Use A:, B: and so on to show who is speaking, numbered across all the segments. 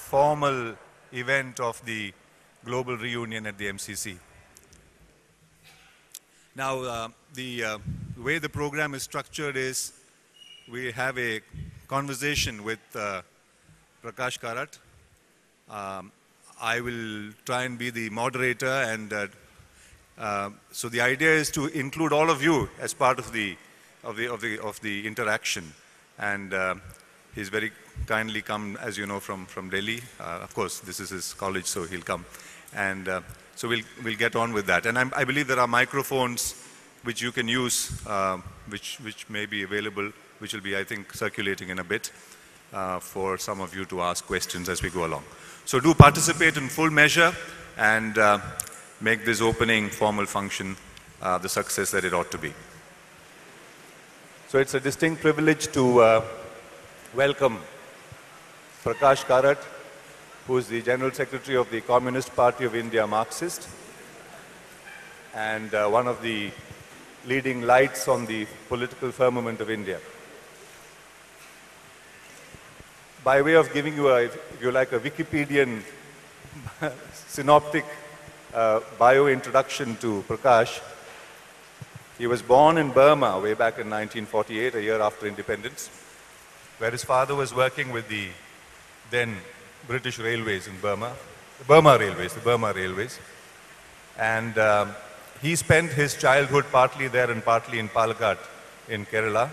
A: formal event of the global reunion at the MCC. Now, the way the program is structured is we have a conversation with Prakash Karat. I will try and be the moderator, and so the idea is to include all of you as part of the interaction. And he's very kindly come, as you know, from Delhi. Of course, this is his college, so he'll come. And so we'll get on with that. And I believe there are microphones which you can use, which may be available, which will be, I think, circulating in a bit for some of you to ask questions as we go along. So do participate in full measure and make this opening formal function the success that it ought to be. So it's a distinct privilege to welcome Prakash Karat, who is the General Secretary of the Communist Party of India, Marxist, and one of the leading lights on the political firmament of India. By way of giving you, if you like, a Wikipedian synoptic bio introduction to Prakash, he was born in Burma way back in 1948, a year after independence, where his father was working with the then British Railways in Burma, the Burma Railways. And he spent his childhood partly there and partly in Palakkad in Kerala.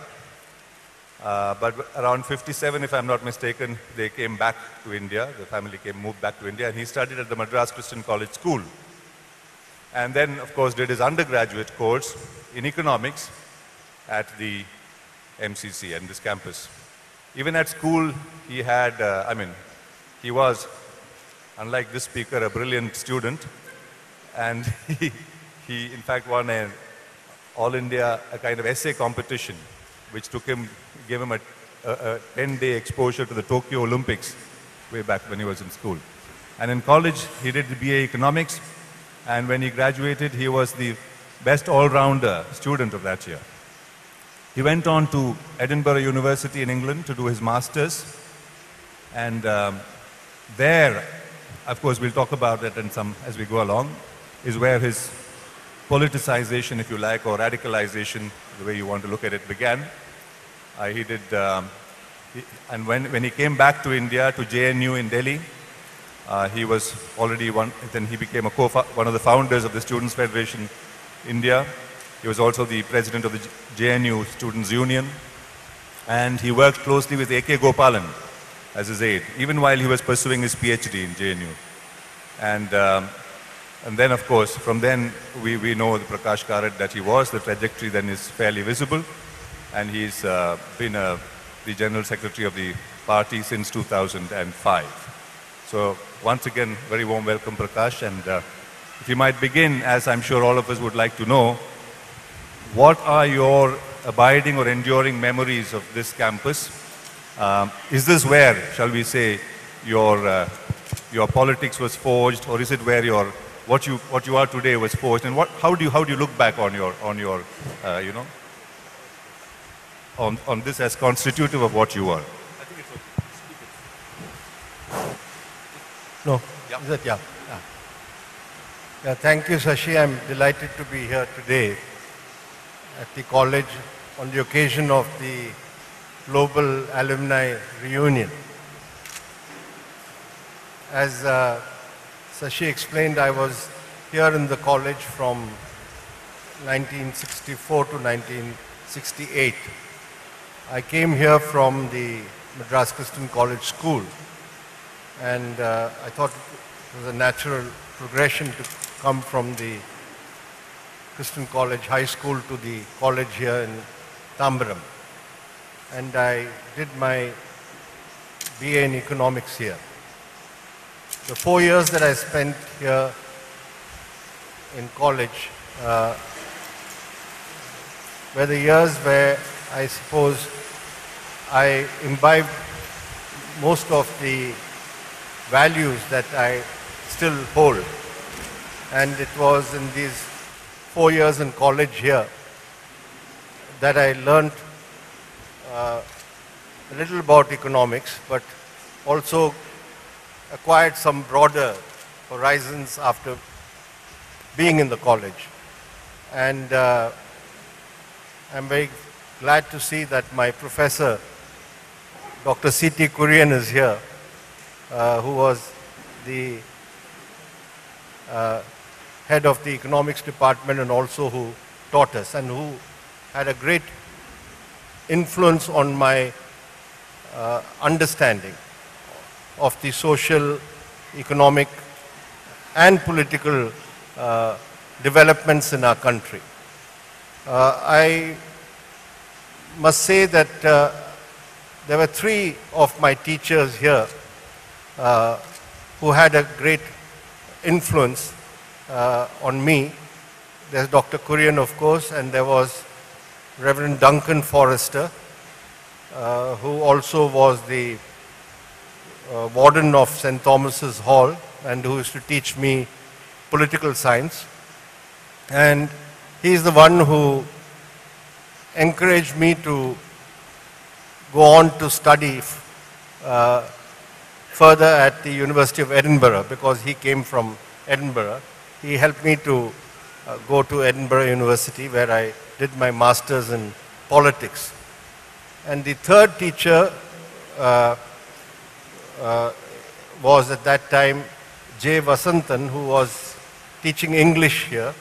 A: But around 57, if I'm not mistaken, they came back to India. The family moved back to India, and he studied at the Madras Christian College School. And then, of course, did his undergraduate course in economics at the MCC and this campus. Even at school, he had, he was, unlike this speaker, a brilliant student. And he in fact won an All India, a kind of essay competition, which gave him a 10-day exposure to the Tokyo Olympics way back when he was in school. And in college, he did the BA Economics, and when he graduated, he was the best all-rounder student of that year. He went on to Edinburgh University in England to do his master's, and there, of course, we'll talk about it as we go along, is where his politicization, if you like, or radicalization, the way you want to look at it, began. And when he came back to India, to JNU in Delhi, he was already then he became one of the founders of the Students' Federation India. He was also the president of the JNU Students' Union. And he worked closely with A.K. Gopalan as his aide, even while he was pursuing his PhD in JNU. And then, of course, from then, we know the Prakash Karat that he was. The trajectory then is fairly visible. And he's been the General Secretary of the party since 2005. So once again, very warm welcome, Prakash. And if you might begin, as I'm sure all of us would like to know, what are your abiding or enduring memories of this campus? Is this where, shall we say, your politics was forged, or is it where what you are today was forged? And how do you look back on on this as constitutive of what you are? I think it's okay.
B: No.
A: Yeah.
B: Is it? Yeah. Yeah. Thank you, Shashi. I'm delighted to be here today at the college on the occasion of the Global Alumni Reunion. As Shashi explained, I was here in the college from 1964 to 1968. I came here from the Madras Christian College School, and I thought it was a natural progression to come from the Christian College High School to the college here in Tambaram. And I did my BA in economics here. The 4 years that I spent here in college were the years where I suppose I imbibed most of the values that I still hold. And it was in these 4 years in college here that I learned a little about economics, but also acquired some broader horizons after being in the college. And I'm very glad to see that my professor, Dr. C.T. Kurian, is here, who was the head of the economics department and also who taught us and who had a great influence on my understanding of the social, economic and political developments in our country. I must say that there were three of my teachers here who had a great influence on me. There's Dr. Kurian, of course, and there was Reverend Duncan Forrester, who also was the warden of St. Thomas's Hall and who used to teach me political science. And he's the one who encouraged me to go on to study further at the University of Edinburgh because he came from Edinburgh. He helped me to go to Edinburgh University where I did my master's in politics. And the third teacher was at that time J. Vasantan, who was teaching English here,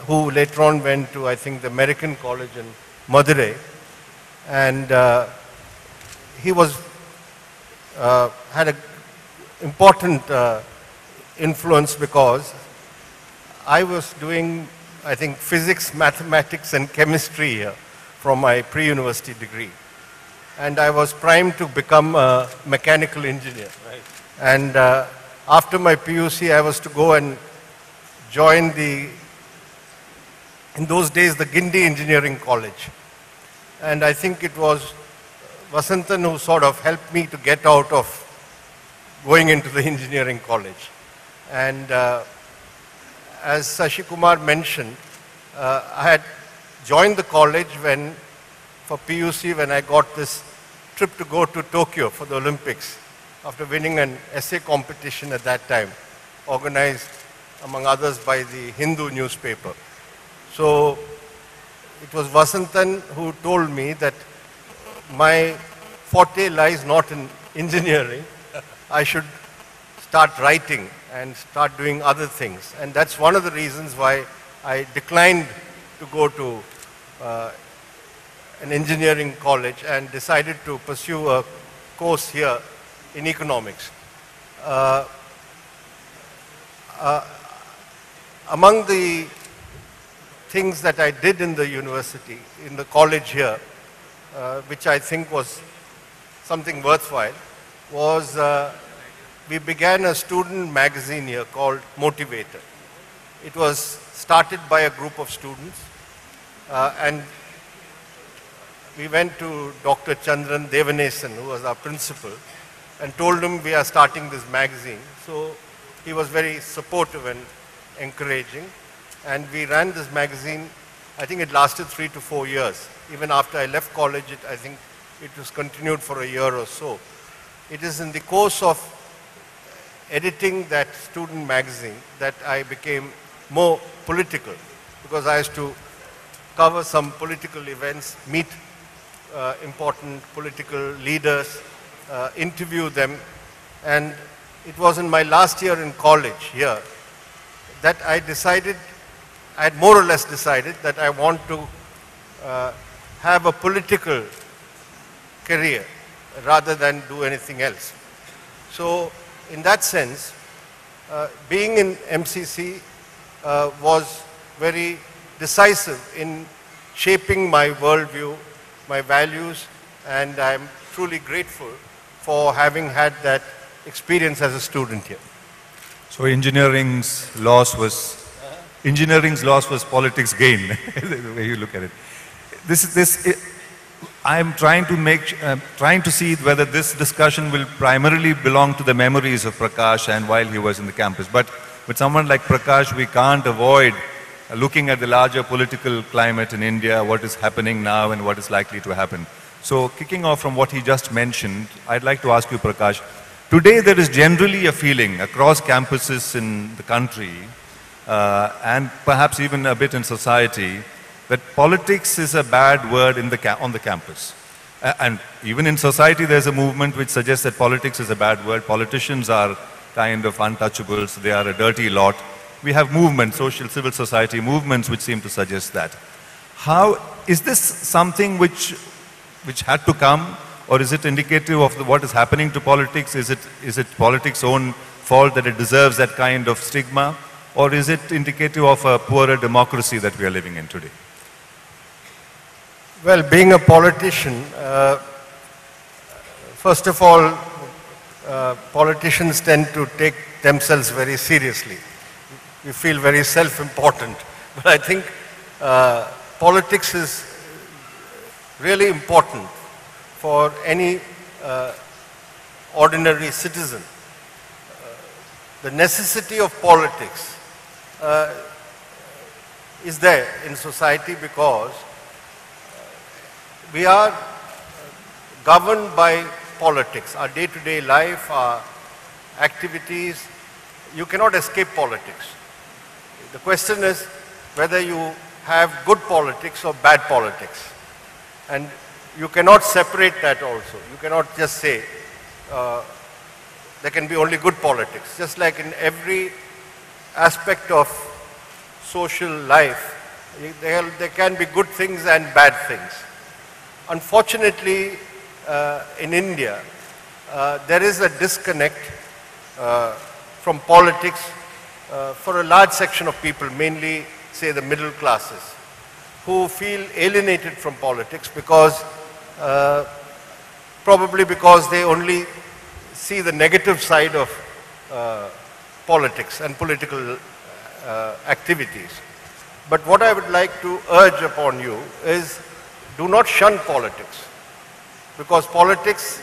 B: who later on went to, I think, the American College in Madurai. And he was, had an important influence because I was doing, I think, physics, mathematics and chemistry here from my pre-university degree. And I was primed to become a mechanical engineer. Right. And after my PUC, I was to go and join the, in those days, the Guindy Engineering College. And I think it was Vasantan who sort of helped me to get out of going into the engineering college. And as Sashi Kumar mentioned, I had joined the college when, for PUC, when I got this trip to go to Tokyo for the Olympics after winning an essay competition at that time, organized among others by the Hindu newspaper. So it was Vasantan who told me that my forte lies not in engineering. I should start writing and start doing other things. And that's one of the reasons why I declined to go to an engineering college and decided to pursue a course here in economics. Among the things that I did in the university, in the college here, which I think was something worthwhile, was we began a student magazine here called Motivator. It was started by a group of students and we went to Dr. Chandran Devanesan, who was our principal, and told him we are starting this magazine. So he was very supportive and encouraging. And we ran this magazine, I think it lasted 3 to 4 years. Even after I left college, I think it was continued for a year or so. It is in the course of editing that student magazine that I became more political, because I used to cover some political events, meet important political leaders, interview them. And it was in my last year in college here that I had more or less decided that I want to have a political career rather than do anything else. So in that sense, being in MCC was very decisive in shaping my worldview, my values, and I'm truly grateful for having had that experience as a student here.
A: So engineering's loss was politics gain, the way you look at it. I'm trying to see whether this discussion will primarily belong to the memories of Prakash and while he was in the campus. But with someone like Prakash, we can't avoid looking at the larger political climate in India, what is happening now and what is likely to happen. So kicking off from what he just mentioned, I'd like to ask you, Prakash, Today there is generally a feeling across campuses in the country and perhaps even a bit in society that politics is a bad word on the campus. And even in society there's a movement which suggests that politics is a bad word. Politicians are kind of untouchables, they are a dirty lot. We have movements, social, civil society movements which seem to suggest that. How, is this something which had to come, or is it indicative of what is happening to politics? Is it politics' own fault that it deserves that kind of stigma? Or is it indicative of a poorer democracy that we are living in today?
B: Well, being a politician, first of all, politicians tend to take themselves very seriously. We feel very self-important. But I think politics is really important for any ordinary citizen. The necessity of politics is there in society because we are governed by politics. Our day-to-day life, our activities, you cannot escape politics. The question is whether you have good politics or bad politics. And you cannot separate that also. You cannot just say there can be only good politics. Just like in every aspect of social life, there can be good things and bad things. Unfortunately, in India, there is a disconnect from politics for a large section of people, mainly, say, the middle classes, who feel alienated from politics because, probably because they only see the negative side of politics and political activities. But what I would like to urge upon you is do not shun politics, because politics,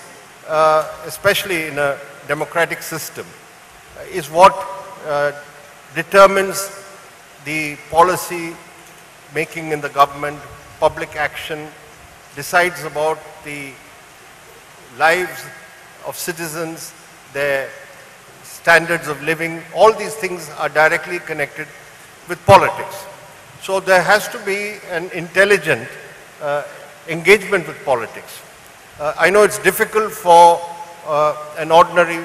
B: especially in a democratic system, is what determines the policy making in the government, public action, decides about the lives of citizens, their standards of living. All these things are directly connected with politics. So there has to be an intelligent engagement with politics. I know it's difficult for an ordinary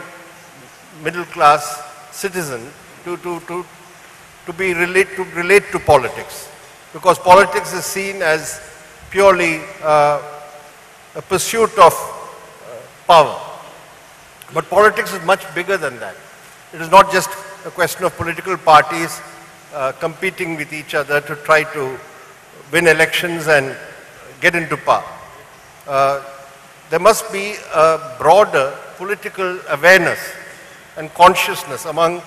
B: middle class citizen to relate to politics, because politics is seen as purely a pursuit of power. But politics is much bigger than that. It is not just a question of political parties competing with each other to try to win elections and get into power. There must be a broader political awareness and consciousness among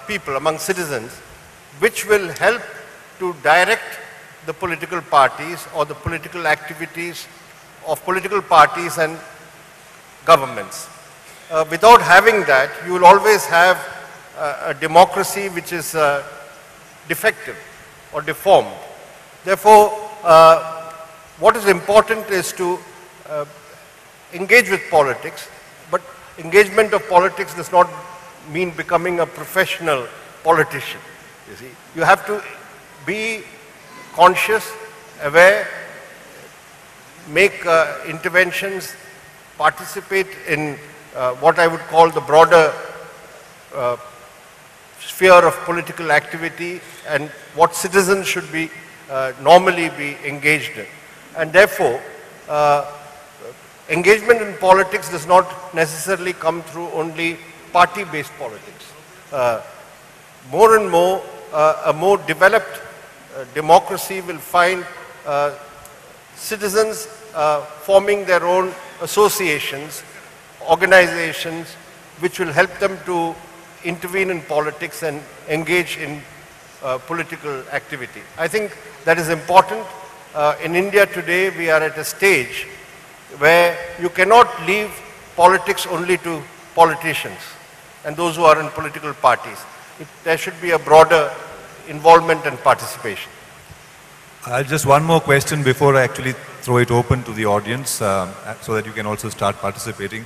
B: people, among citizens, which will help to direct the political parties or the political activities of political parties and governments. Without having that, you will always have a democracy which is defective or deformed. Therefore, what is important is to engage with politics, but engagement of politics does not mean becoming a professional politician. You see, you have to be conscious, aware, make interventions, participate in what I would call the broader sphere of political activity and what citizens should be normally be engaged in. And therefore, engagement in politics does not necessarily come through only party-based politics. More and more, a more developed democracy will find citizens forming their own associations, organizations, which will help them to intervene in politics and engage in political activity. I think that is important. In India today, we are at a stage where you cannot leave politics only to politicians and those who are in political parties. There should be a broader involvement and participation.
A: Just one more question before I actually throw it open to the audience so that you can also start participating.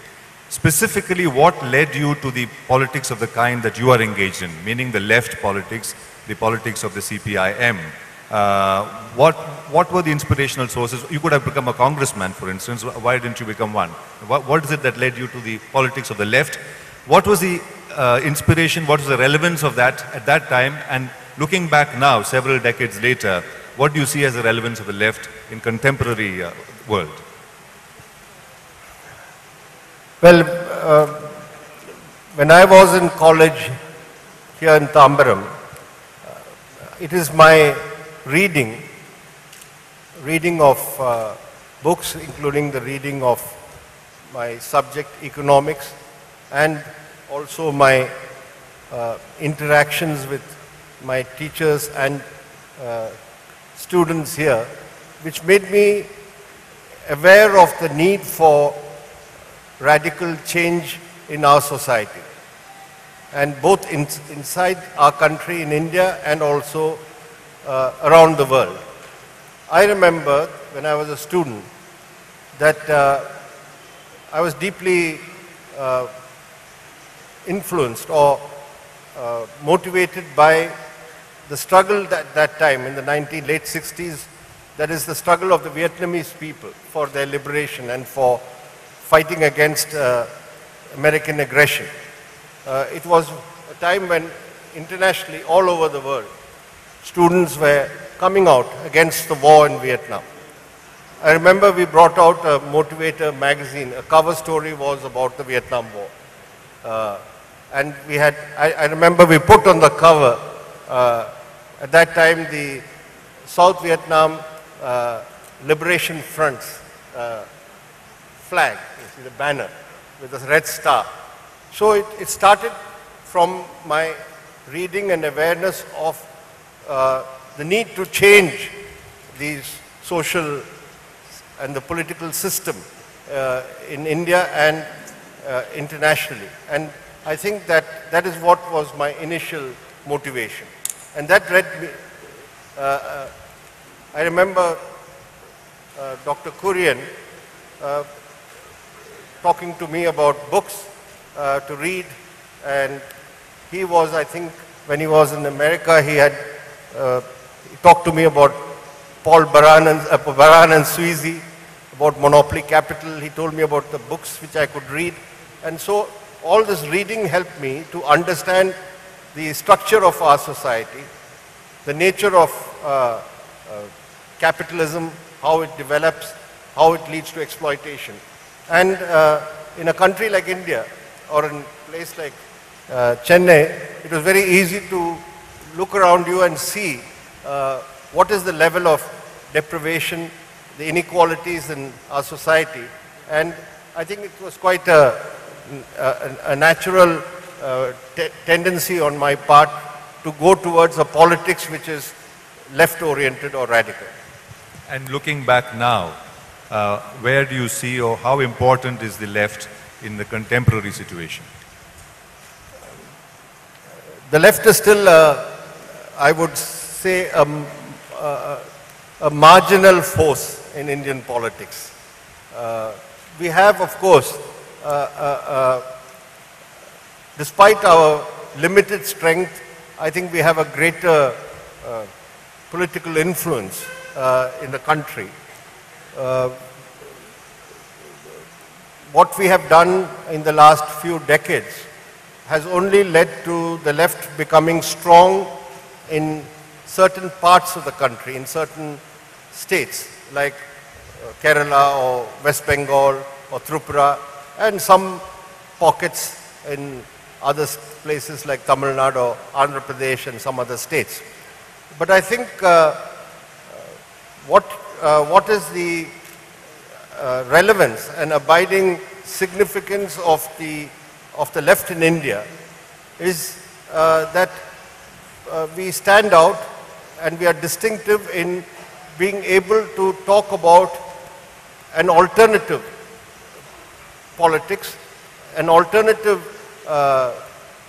A: Specifically, what led you to the politics of the kind that you are engaged in, meaning the left politics, the politics of the CPIM? What were the inspirational sources? You could have become a congressman, for instance. Why didn't you become one? What is it that led you to the politics of the left? What was the inspiration? What was the relevance of that at that time? And looking back now, several decades later, what do you see as the relevance of the left in contemporary world?
B: Well, when I was in college here in Tambaram, it is my reading of books, including the reading of my subject economics, and also my interactions with my teachers and students here, which made me aware of the need for radical change in our society, and both inside our country in India and also around the world. I remember when I was a student that I was deeply influenced or motivated by the struggle that time in the late 60s, that is the struggle of the Vietnamese people for their liberation and for fighting against American aggression. It was a time when internationally, all over the world, students were coming out against the war in Vietnam. I remember we brought out a Motivator magazine. A cover story was about the Vietnam War. And we had, I remember we put on the cover, at that time, the South Vietnam Liberation Front's flag, you see the banner with a red star. So it started from my reading and awareness of the need to change these social and the political system in India and internationally. And I think that is what was my initial motivation. And that led me, I remember Dr. Kurian talking to me about books to read, and he was, I think, when he was in America, he talked to me about Paul Baran and Sweezy, about Monopoly Capital. He told me about the books which I could read. And so all this reading helped me to understand the structure of our society, the nature of capitalism, how it develops, how it leads to exploitation. And in a country like India, or in a place like Chennai, it was very easy to look around you and see what is the level of deprivation, the inequalities in our society. And I think it was quite a natural tendency on my part to go towards a politics which is left-oriented or radical.
A: And looking back now, where do you see, or how important is the left in the contemporary situation?
B: The left is still, I would say, a marginal force in Indian politics. We have, of course, despite our limited strength, I think we have a greater political influence in the country. What we have done in the last few decades has only led to the left becoming strong in certain parts of the country, in certain states like Kerala or West Bengal or Tripura, and some pockets in other places like Tamil Nadu or Andhra Pradesh and some other states. But I think what is the relevance and abiding significance of the left in India is that we stand out and we are distinctive in being able to talk about an alternative politics, an alternative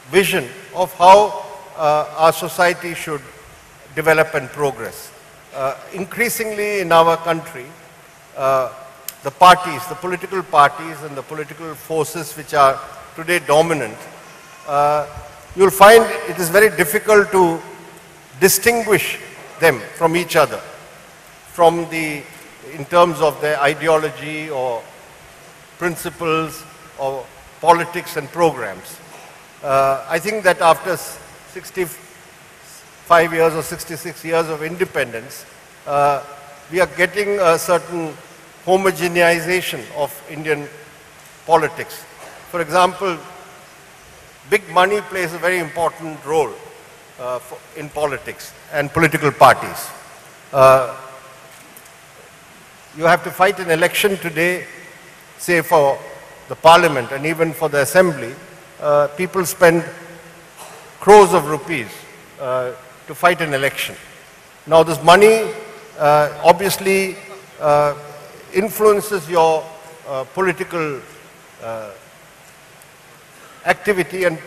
B: vision of how our society should develop and progress. Increasingly in our country, the parties, the political parties and the political forces which are today dominant, you'll find it is very difficult to distinguish them from each other, in terms of their ideology or principles or politics and programs. I think that after 65 years or 66 years of independence, we are getting a certain homogenization of Indian politics. For example, big money plays a very important role in politics and political parties. You have to fight an election today, say for the parliament and even for the assembly. People spend crores of rupees to fight an election. Now this money obviously influences your political activity and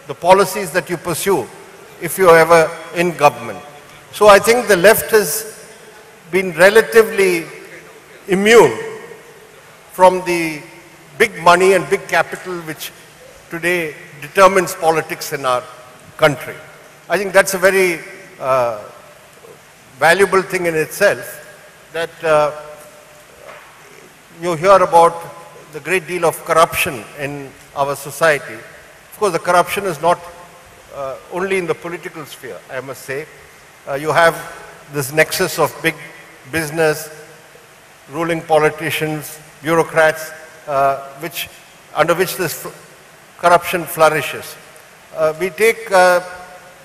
B: the policies that you pursue if you are ever in government. So I think the left has been relatively immune from the big money and big capital which today determines politics in our country. I think that's a very valuable thing in itself, that you hear about the great deal of corruption in our society. Of course, the corruption is not only in the political sphere, I must say. You have this nexus of big business, ruling politicians, bureaucrats, under which this corruption flourishes. We take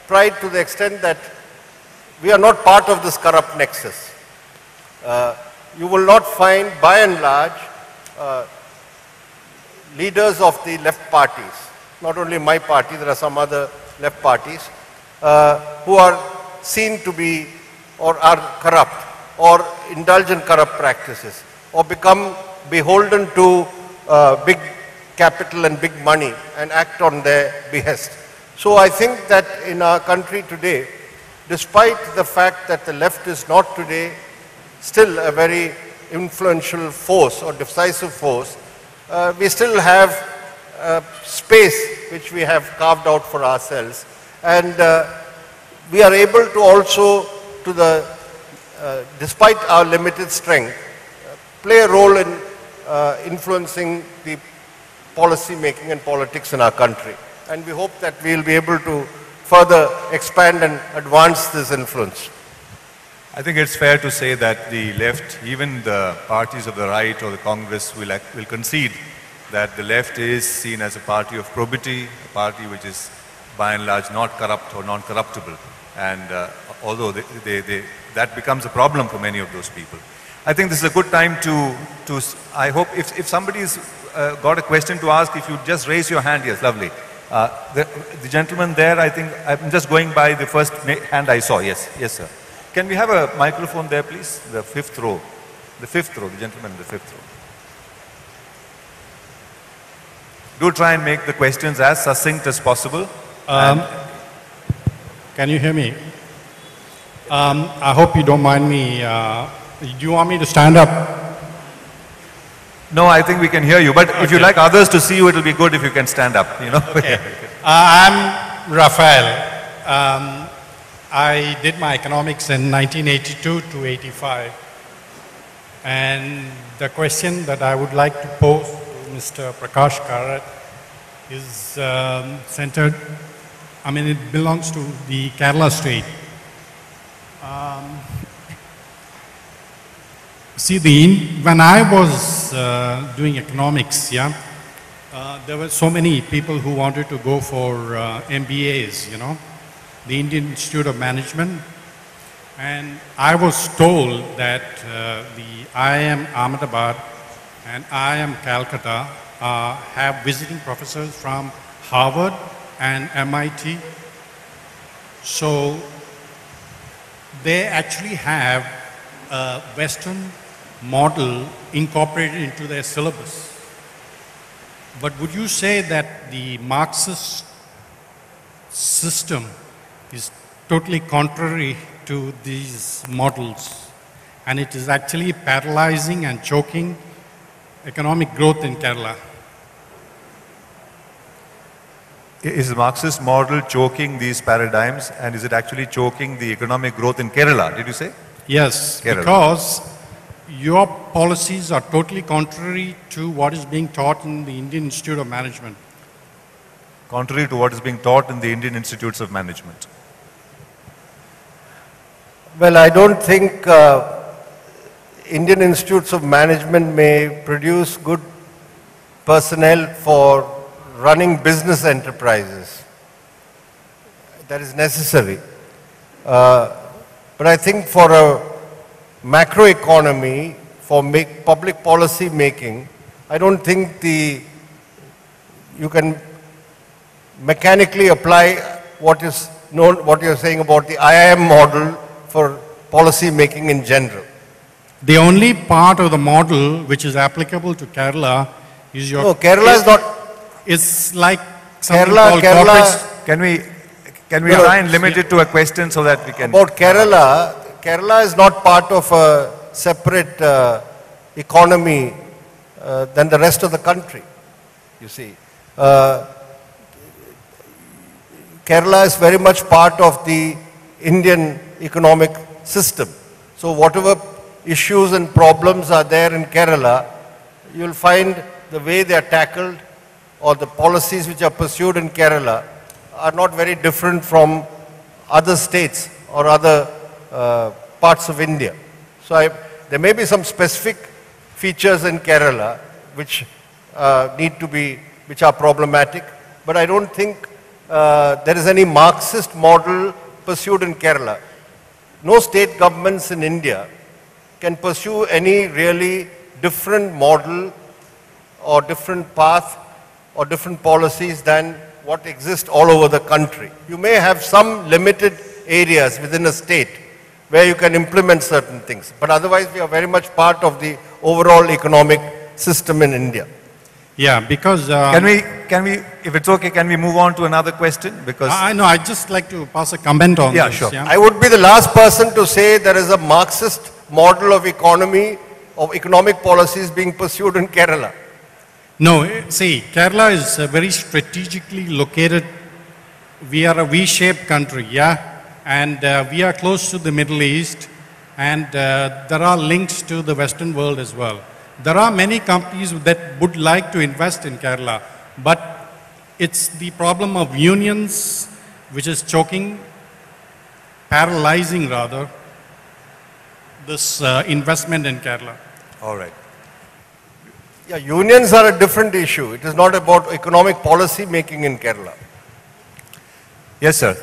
B: pride to the extent that we are not part of this corrupt nexus. You will not find, by and large, leaders of the left parties, not only my party, there are some other left parties, who are seen to be or are corrupt or indulge in corrupt practices or become beholden to big capital and big money and act on their behest. So I think that in our country today, despite the fact that the left is not today still a very influential force or decisive force, we still have space which we have carved out for ourselves, and we are able to also, despite our limited strength, play a role in influencing the policy making and politics in our country. And we hope that we will be able to further expand and advance this influence.
A: I think it's fair to say that the left, even the parties of the right or the Congress will concede that the left is seen as a party of probity, a party which is by and large not corrupt or non-corruptible. And although that becomes a problem for many of those people. I think this is a good time to I hope if somebody's got a question to ask, if you just raise your hand. Yes, lovely. The gentleman there, I think, I'm just going by the first hand I saw. Yes, yes, sir. Can we have a microphone there, please? The fifth row. The fifth row, the gentleman in the fifth row. Do try and make the questions as succinct as possible.
C: Can you hear me? I hope you don't mind me. Do you want me to stand up?
A: No, I think we can hear you. But if you like others to see you, it'll be good if you can stand up. You know.
C: Okay. I'm Rafael. I did my economics in 1982 to 85. And the question that I would like to pose to Mr. Prakash Karat is centered, I mean, it belongs to the Kerala state. When I was doing economics, there were so many people who wanted to go for MBAs, you know, the Indian Institute of Management. And I was told that the IIM Ahmedabad and IIM Calcutta have visiting professors from Harvard and MIT. So they actually have a Western model incorporated into their syllabus. But would you say that the Marxist system is totally contrary to these models, and it is actually paralyzing and choking economic growth in Kerala.
A: Is the Marxist model choking these paradigms, and is it actually choking the economic growth in Kerala, did you say?
C: Yes,
A: Kerala.
C: because your policies are totally contrary to what is being taught in the Indian Institute of Management.
A: Contrary to what is being taught in the Indian Institutes of Management.
B: Well, I don't think Indian Institutes of Management may produce good personnel for running business enterprises. That is necessary. But I think for a macroeconomy, for public policy making, I don't think you can mechanically apply what is known, what you're saying about the IIM model for policy making in general.
C: The only part of the model which is applicable to Kerala is your...
B: No, Kerala is not...
C: It's like something
B: Kerala,
C: called corporate...
A: Can we try and limit it to a question so that we can...
B: About Kerala, Kerala is not part of a separate economy than the rest of the country, you see. Kerala is very much part of the Indian economic system. So whatever issues and problems are there in Kerala, you'll find the way they are tackled or the policies which are pursued in Kerala are not very different from other states or other parts of India. So there may be some specific features in Kerala which which are problematic, but I don't think there is any Marxist model pursued in Kerala. No state governments in India can pursue any really different model or different path or different policies than what exists all over the country. You may have some limited areas within a state where you can implement certain things, but otherwise we are very much part of the overall economic system in India.
C: Yeah, because...
A: Can we, if it's okay, can we move on to another question? Because
C: I know, I'd just like to pass a comment on
A: Yeah,
C: this.
A: sure.
B: I would be the last person to say there is a Marxist model of economy, of economic policies being pursued in Kerala.
C: No, see, Kerala is very strategically located. We are a V-shaped country, yeah? And we are close to the Middle East, and there are links to the Western world as well. There are many companies that would like to invest in Kerala, but it's the problem of unions which is choking, paralyzing rather, this investment in Kerala.
A: all right.
B: Yeah, unions are a different issue. It is not about economic policy making in Kerala.
A: Yes, sir.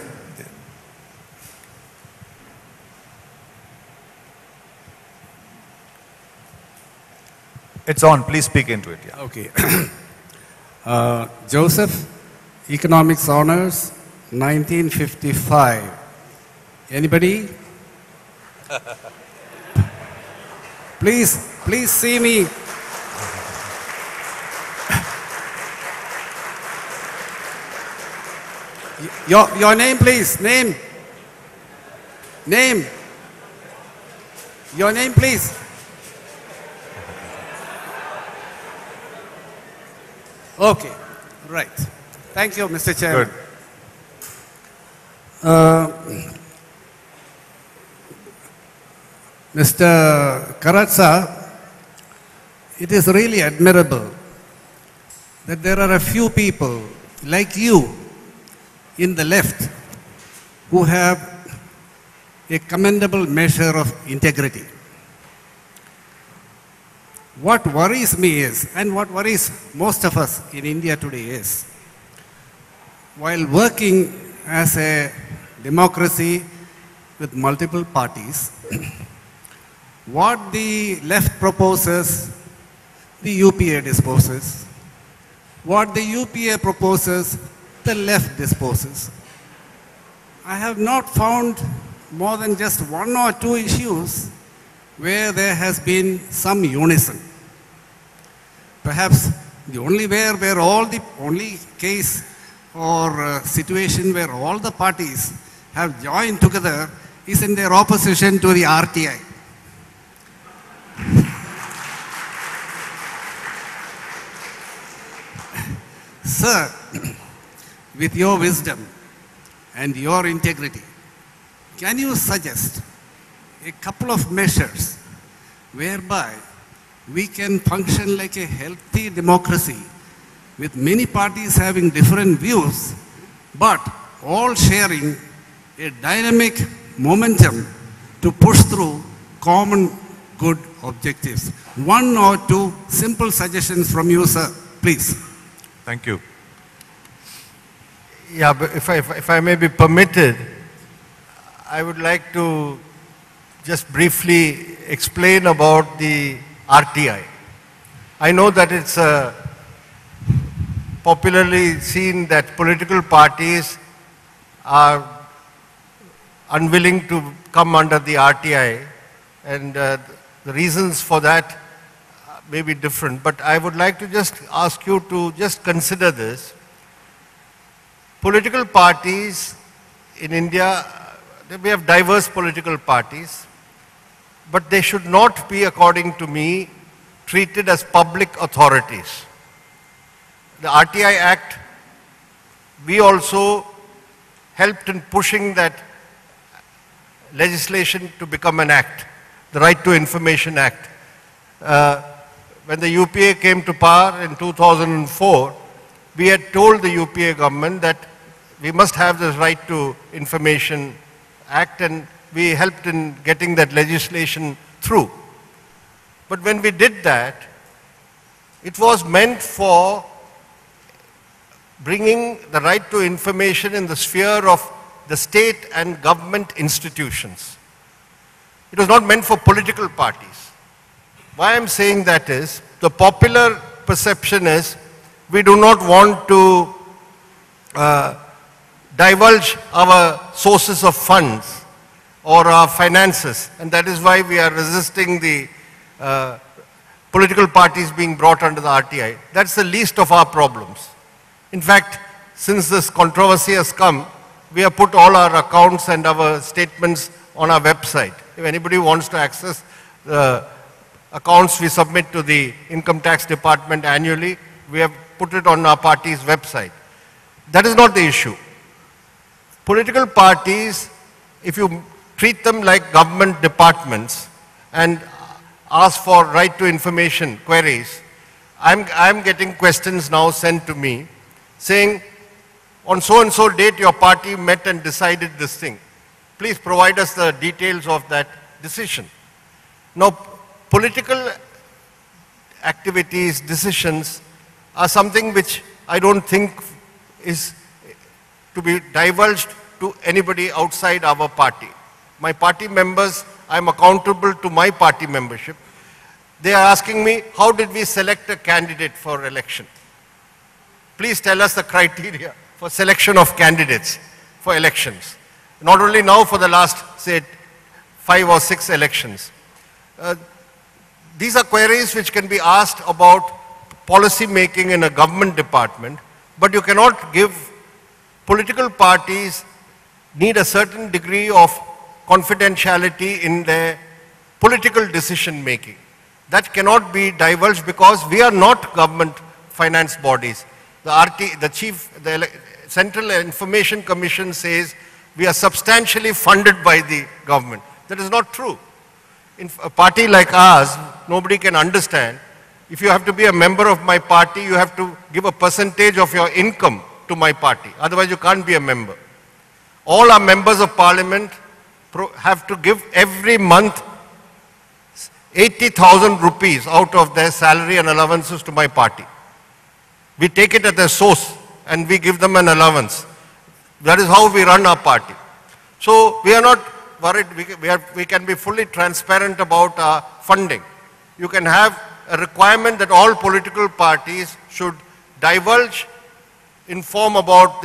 A: It's on. Please speak into it. Yeah.
D: Okay. Joseph, Economics Honors, 1955. Anybody? Please see me. Your name, please. Name. Your name, please. Okay, right. Thank you, Mr. Chairman.
A: Good.
D: Mr. Karatsa, it is really admirable that there are a few people like you in the left who have a commendable measure of integrity. What worries me is, and what worries most of us in India today is, while working as a democracy with multiple parties, what the left proposes, the UPA disposes. What the UPA proposes, the left disposes. I have not found more than just one or two issues where there has been some unison. Perhaps the only case or situation where all the parties have joined together is in their opposition to the RTI. Sir, with your wisdom and your integrity, can you suggest a couple of measures whereby we can function like a healthy democracy with many parties having different views, but all sharing a dynamic momentum to push through common good objectives? One or two simple suggestions from you, sir, please.
A: Thank you.
B: Yeah, but if I may be permitted, I would like to just briefly explain about the RTI. I know that it's popularly seen that political parties are unwilling to come under the RTI, and the reasons for that may be different. But I would like to just ask you to just consider this. Political parties in India, we have diverse political parties, but they should not be, according to me, treated as public authorities. The RTI Act, we also helped in pushing that legislation to become an act, the Right to Information Act. When the UPA came to power in 2004, we had told the UPA government that we must have this Right to Information Act, and we helped in getting that legislation through. But when we did that, it was meant for bringing the right to information in the sphere of the state and government institutions. It was not meant for political parties. Why I'm saying that is, the popular perception is we do not want to divulge our sources of funds or our finances, and that is why we are resisting the political parties being brought under the RTI. That's the least of our problems. In fact, since this controversy has come, we have put all our accounts and our statements on our website. If anybody wants to access the accounts we submit to the Income Tax Department annually, we have put it on our party's website. That is not the issue. Political parties, if you treat them like government departments and ask for right to information queries, I'm getting questions now sent to me saying, on so and so date your party met and decided this thing. Please provide us the details of that decision. Now, political activities, decisions are something which I don't think is to be divulged to anybody outside our party. My party members, I'm accountable to my party membership. They are asking me, how did we select a candidate for election? Please tell us the criteria for selection of candidates for elections. Not only now, for the last, say, 5 or 6 elections. These are queries which can be asked about policy making in a government department, but you cannot give political parties need a certain degree of confidentiality in their political decision making. That cannot be divulged because we are not government finance bodies. The Central Information Commission says we are substantially funded by the government. That is not true. In a party like ours, nobody can understand. If you have to be a member of my party, you have to give a percentage of your income to my party. Otherwise, you can't be a member. All our members of parliament have to give every month 80,000 rupees out of their salary and allowances to my party. We take it at their source and we give them an allowance. That is how we run our party. So we are not worried. We can be fully transparent about our funding. You can have a requirement that all political parties should divulge, inform about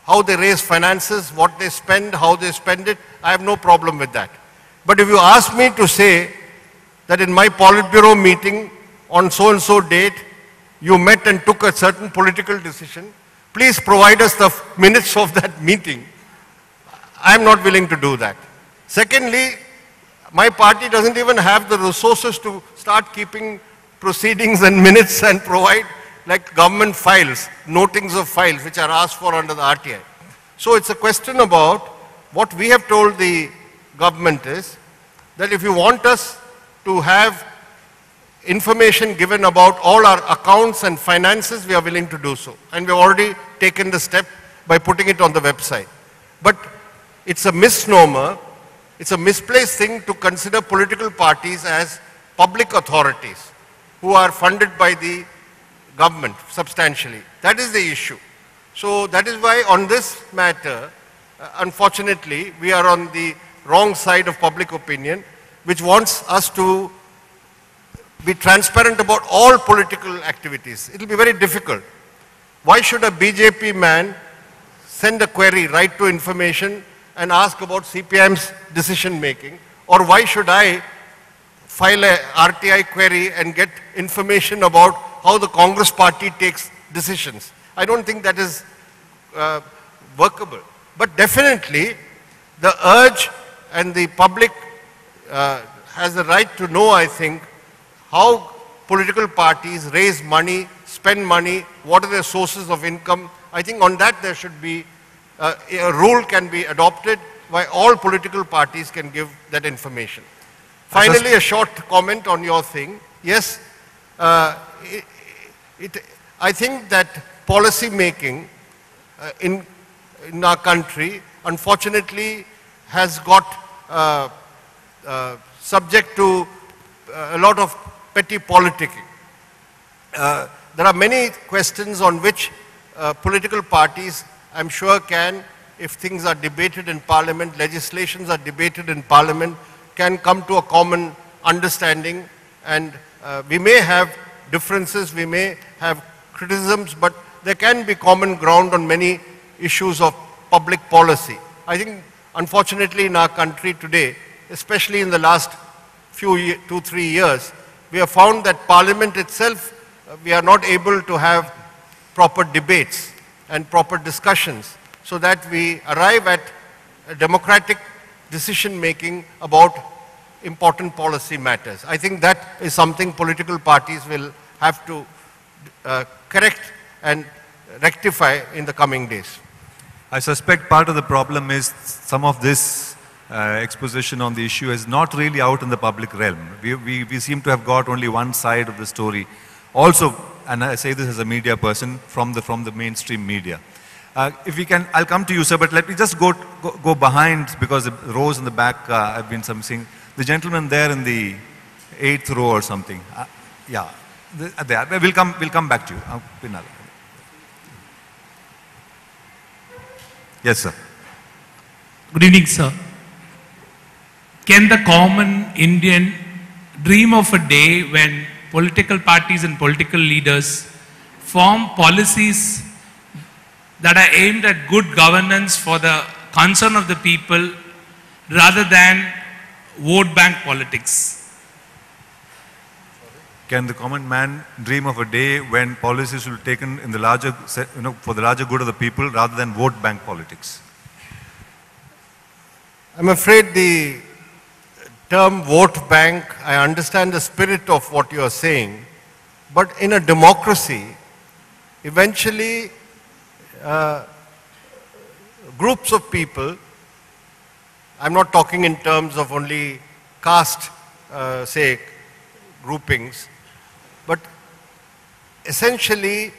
B: how they raise finances, what they spend, how they spend it. I have no problem with that. But if you ask me to say that in my Politburo meeting on so and so date, you met and took a certain political decision, please provide us the minutes of that meeting. I'm not willing to do that. Secondly, my party doesn't even have the resources to start keeping proceedings and minutes and provide like government files, notings of files which are asked for under the RTI. So it's a question about what we have told the government is that if you want us to have information given about all our accounts and finances, we are willing to do so. And we've already taken the step by putting it on the website. But it's a misnomer, it's a misplaced thing to consider political parties as public authorities who are funded by the government substantially. That is the issue. So that is why on this matter, unfortunately, we are on the wrong side of public opinion, which wants us to be transparent about all political activities. It will be very difficult. Why should a BJP man send a query, right to information, and ask about CPIM's decision making? Or why should I file a RTI query and get information about how the Congress party takes decisions? I don't think that is workable. But definitely, the urge and the public has the right to know, I think, how political parties raise money, spend money, what are their sources of income. I think on that there should be, a rule can be adopted where all political parties can give that information. Finally, a short comment on your thing. Yes, I think that policy making in our country, unfortunately, has got subject to a lot of petty politicking. There are many questions on which political parties, I'm sure, can, if things are debated in Parliament, legislations are debated in Parliament, can come to a common understanding. And we may have differences, we may have criticisms, but there can be common ground on many issues of public policy. I think, unfortunately, in our country today, especially in the last few 2-3 years, we have found that Parliament itself, we are not able to have proper debates and proper discussions so that we arrive at a democratic decision making about important policy matters. I think that is something political parties will have to correct and rectify in the coming days.
A: I suspect part of the problem is some of this exposition on the issue is not really out in the public realm. We seem to have got only one side of the story. Also, and I say this as a media person, from the mainstream media. If we can, I'll come to you, sir, but let me just go behind, because the rows in the back, I've been seeing the gentleman there in the 8th row or something. Yeah, there. We'll come back to you. Yes, sir.
E: Good evening, sir. Can the common Indian dream of a day when political parties and political leaders form policies that are aimed at good governance for the concern of the people rather than vote bank politics?
A: Can the common man dream of a day when policies will be taken in the larger, for the larger good of the people rather than vote bank politics?
B: I'm afraid the term vote bank, I understand the spirit of what you are saying, but in a democracy, eventually groups of people, I'm not talking in terms of only caste, say, groupings, but essentially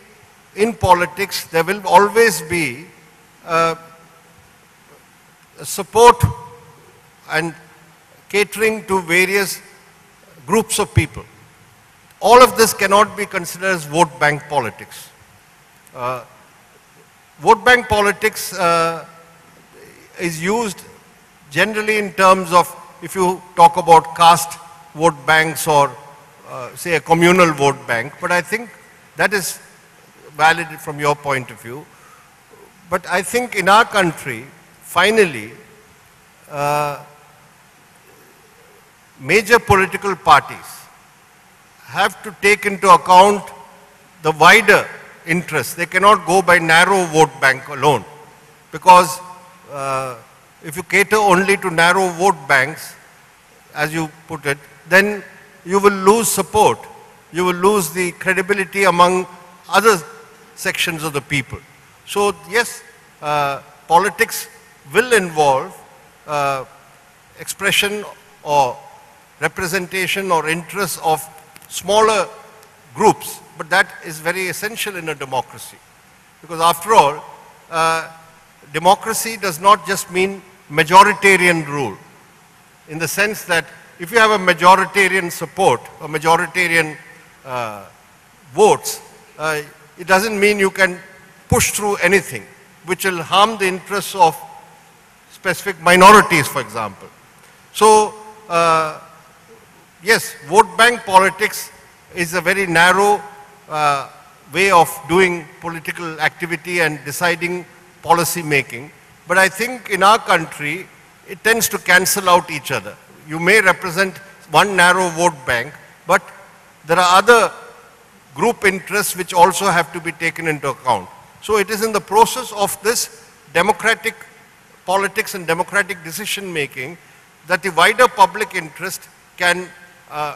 B: in politics there will always be support and catering to various groups of people. All of this cannot be considered as vote bank politics. Vote bank politics is used generally in terms of, if you talk about caste vote banks or say a communal vote bank, but I think that is valid from your point of view. But I think in our country, finally, major political parties have to take into account the wider interests. They cannot go by narrow vote bank alone, because if you cater only to narrow vote banks, as you put it, then you will lose support. You will lose the credibility among other sections of the people. So yes, politics will involve expression or representation or interest of smaller groups, but that is very essential in a democracy. Because after all, democracy does not just mean majoritarian rule, in the sense that if you have a majoritarian support or majoritarian votes, it doesn't mean you can push through anything which will harm the interests of specific minorities, for example. So, yes, vote bank politics is a very narrow way of doing political activity and deciding policy making. But I think in our country, it tends to cancel out each other. You may represent one narrow vote bank, but there are other group interests which also have to be taken into account. So it is in the process of this democratic politics and democratic decision making that the wider public interest can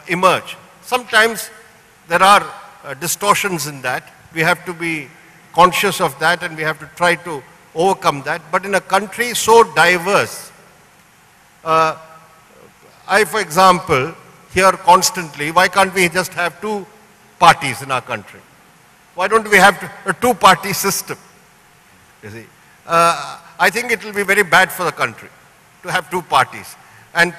B: emerge. Sometimes there are distortions in that. We have to be conscious of that and we have to try to overcome that. But in a country so diverse, I, for example, hear constantly, why can't we just have two parties in our country? Why don't we have a two-party system? You see, I think it will be very bad for the country to have two parties. And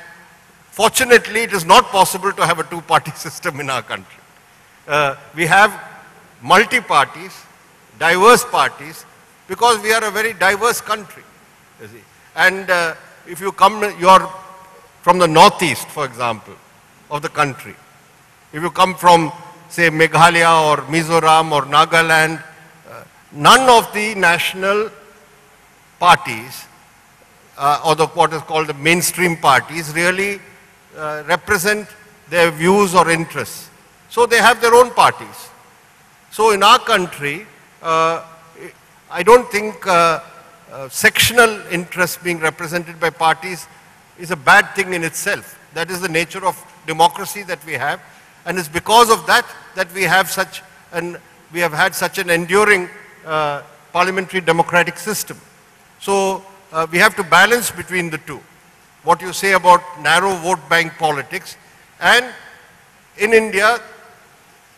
B: fortunately, it is not possible to have a two-party system in our country. We have multi-parties, diverse parties, because we are a very diverse country. You see. And if you come, you are from the northeast, for example, of the country. If you come from, say, Meghalaya or Mizoram or Nagaland, none of the national parties or what is called the mainstream parties really represent their views or interests. So they have their own parties. So in our country, I don't think sectional interests being represented by parties is a bad thing in itself. That is the nature of democracy that we have. And it's because of that that we have had such an enduring parliamentary democratic system. So we have to balance between the two. What you say about narrow vote bank politics, and in India,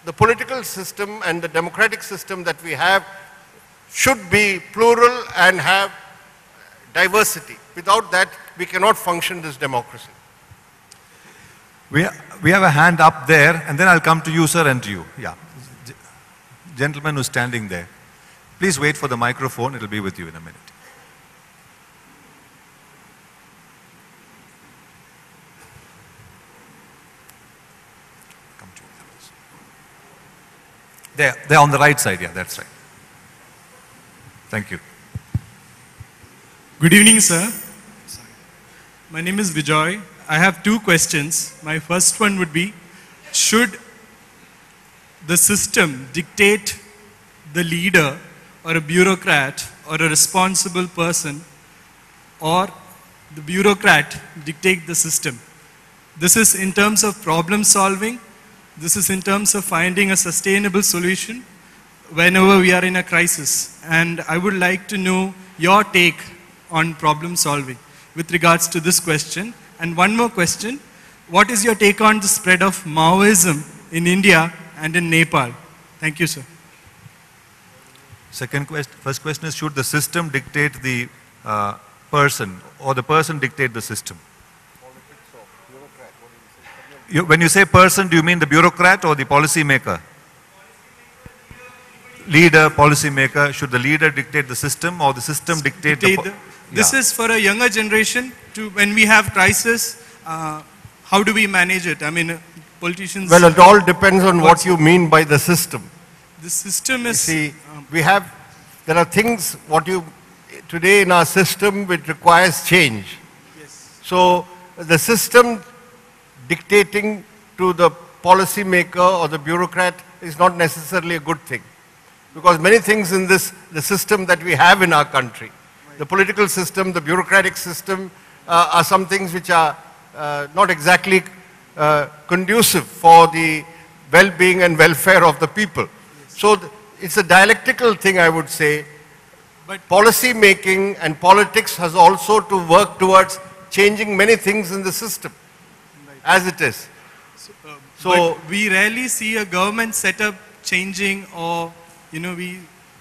B: the political system and the democratic system that we have should be plural and have diversity. Without that, we cannot function this democracy.
A: We have a hand up there, and then I'll come to you, sir, and to you. Yeah. Gentleman who's standing there. Please wait for the microphone. It'll be with you in a minute. Come to you. They're on the right side. Yeah, that's right. Thank you.
F: Good evening, sir. My name is Vijay. I have two questions. My first one would be, should the system dictate the leader or a bureaucrat or a responsible person, or the bureaucrat dictate the system? This is in terms of problem solving. This is in terms of finding a sustainable solution whenever we are in a crisis. And I would like to know your take on problem solving with regards to this question. And one more question, what is your take on the spread of Maoism in India and in Nepal? Thank you, sir.
A: First question is, should the system dictate the person, or the person dictate the system? When you say person, do you mean the bureaucrat or the policy maker? Leader, policy maker. Should the leader dictate the system, or the system dictate the...
F: This is for a younger generation. When we have crisis, how do we manage it? I mean, politicians...
B: Well, it all depends on what you mean by the system.
F: The system is...
B: You see, there are things, today in our system, which requires change.
F: Yes.
B: So, the system dictating to the policy maker or the bureaucrat is not necessarily a good thing. Because many things in the system that we have in our country, the political system, the bureaucratic system, are some things which are not exactly conducive for the well-being and welfare of the people. Yes. So it's a dialectical thing, I would say.
F: But
B: Policy making and politics has also to work towards changing many things in the system as it is. So
F: but we rarely see a government setup changing, or we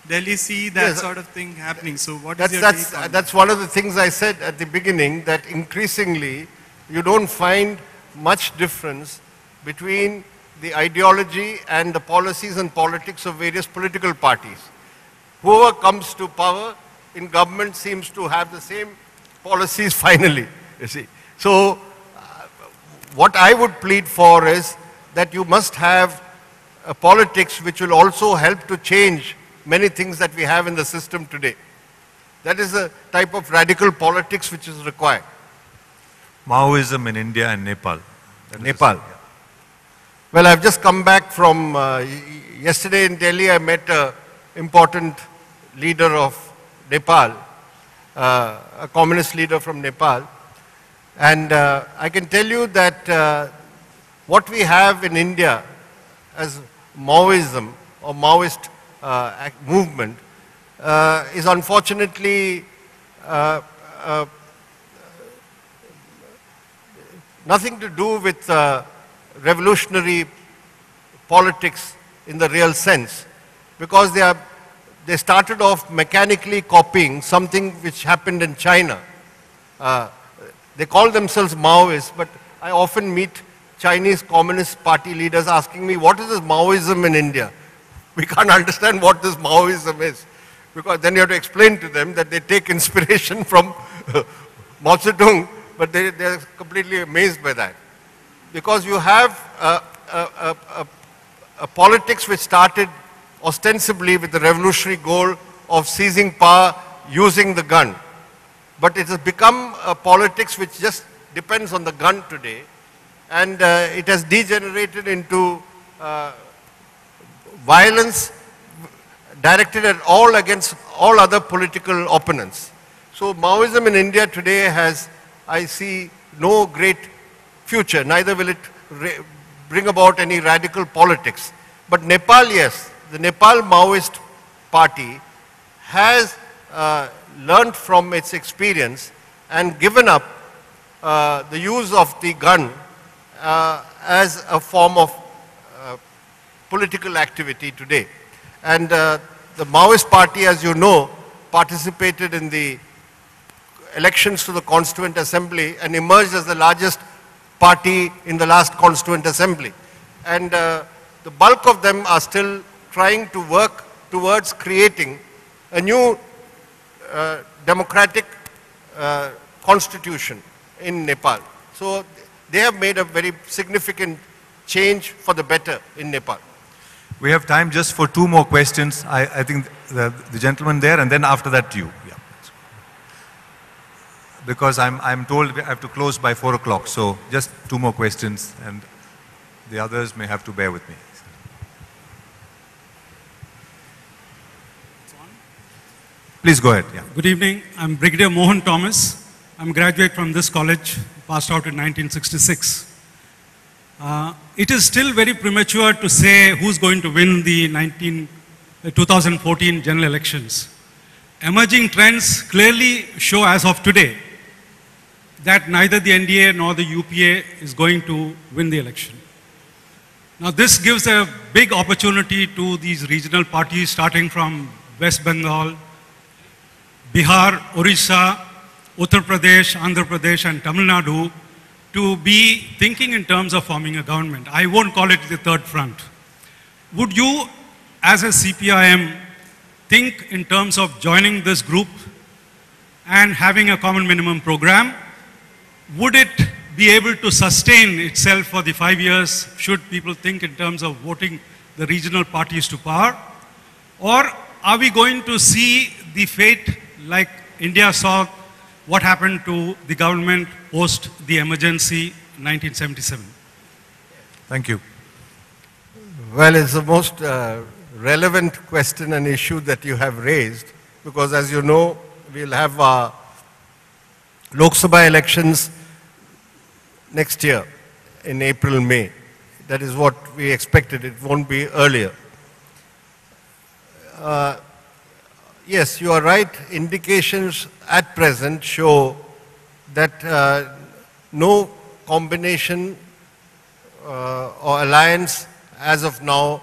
F: rarely see that
B: Yes,
F: sort of thing happening. So what is your take on
B: that's one of the things I said at the beginning, that increasingly you don't find much difference between the ideology and the policies and politics of various political parties. Whoever comes to power in government seems to have the same policies finally, you see. So what I would plead for is that you must have a politics which will also help to change many things that we have in the system today. That is a type of radical politics which is required.
G: Maoism in India and Nepal.
B: Nepal. Well, I've just come back from, yesterday in Delhi I met an important leader of Nepal, a communist leader from Nepal. And I can tell you that what we have in India as Maoism or Maoist movement is unfortunately nothing to do with revolutionary politics in the real sense, because they started off mechanically copying something which happened in China. They call themselves Maoists, but I often meet Chinese Communist Party leaders asking me, what is this Maoism in India? We can't understand what this Maoism is. Because then you have to explain to them that they take inspiration from Mao Zedong, but they're completely amazed by that. Because you have a politics which started ostensibly with the revolutionary goal of seizing power using the gun. But it has become a politics which just depends on the gun today, and it has degenerated into violence directed at all against all other political opponents. So Maoism in India today has, I see, no great future, neither will it bring about any radical politics. But Nepal, yes, the Nepal Maoist Party has learned from its experience and given up the use of the gun as a form of political activity today. And the Maoist Party, as you know, participated in the elections to the Constituent Assembly and emerged as the largest party in the last Constituent Assembly. And the bulk of them are still trying to work towards creating a new democratic constitution in Nepal. So they have made a very significant change for the better in Nepal.
G: We have time just for two more questions. I think the gentleman there, and then after that you. Yeah. Because I'm told I have to close by 4 o'clock, so just two more questions, and the others may have to bear with me. Please go ahead. Yeah.
C: Good evening. I'm Brigadier Mohan Thomas. I'm a graduate from this college, passed out in 1966. It is still very premature to say who's going to win the 2014 general elections. Emerging trends clearly show as of today that neither the NDA nor the UPA is going to win the election. Now this gives a big opportunity to these regional parties starting from West Bengal, Bihar, Orissa, Uttar Pradesh, Andhra Pradesh and Tamil Nadu to be thinking in terms of forming a government. I won't call it the third front. Would you, as a CPIM, think in terms of joining this group and having a common minimum program? Would it be able to sustain itself for the 5 years should people think in terms of voting the regional parties to power? Or are we going to see the fate like India saw what happened to the government post the emergency 1977?
G: Thank you.
B: Well, it's the most relevant question and issue that you have raised, because as you know, we'll have Lok Sabha elections next year in April, May. That is what we expected. It won't be earlier. yes, you are right. Indications at present show that no combination or alliance as of now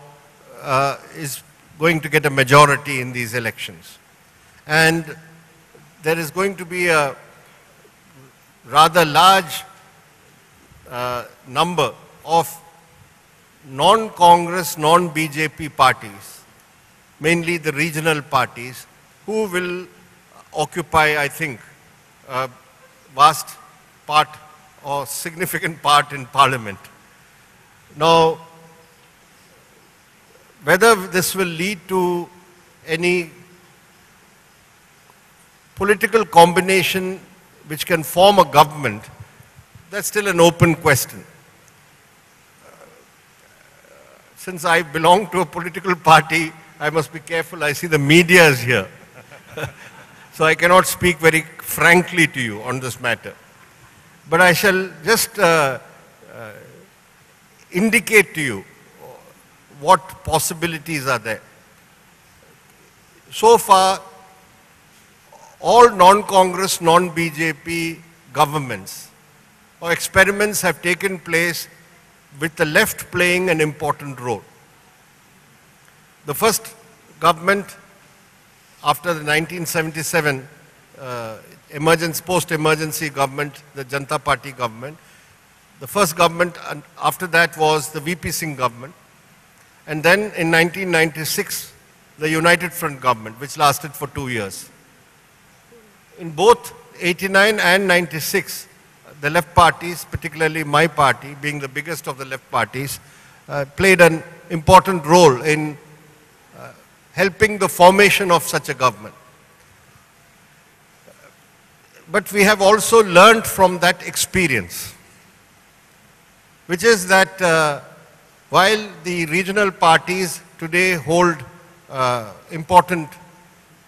B: is going to get a majority in these elections. And there is going to be a rather large number of non-Congress, non-BJP parties, mainly the regional parties, who will occupy, I think, a vast part or significant part in Parliament. Now, whether this will lead to any political combination which can form a government, that's still an open question. Since I belong to a political party, I must be careful. I see the media is here. So I cannot speak very frankly to you on this matter. But I shall just indicate to you what possibilities are there. So far, all non-Congress, non-BJP governments or experiments have taken place with the left playing an important role. The first government after the 1977 post-emergency government, the Janata Party government, the first government after that was the VP Singh government. And then in 1996, the United Front government, which lasted for 2 years. In both 89 and 96, the left parties, particularly my party, being the biggest of the left parties, played an important role in helping the formation of such a government. But we have also learned from that experience, which is that while the regional parties today hold important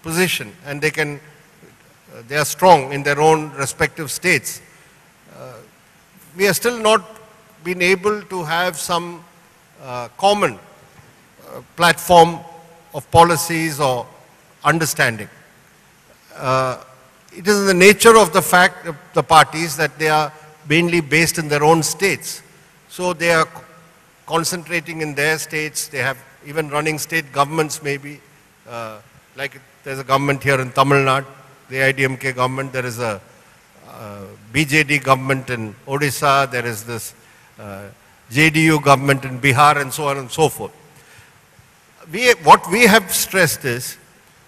B: position and they are strong in their own respective states, we are still not been able to have some common platform of policies or understanding. It is in the nature of the fact of the parties that they are mainly based in their own states. So they are concentrating in their states. They have even running state governments maybe. Like there's a government here in Tamil Nadu, the IDMK government. There is a BJD government in Odisha. There is this JDU government in Bihar and so on and so forth. What we have stressed is,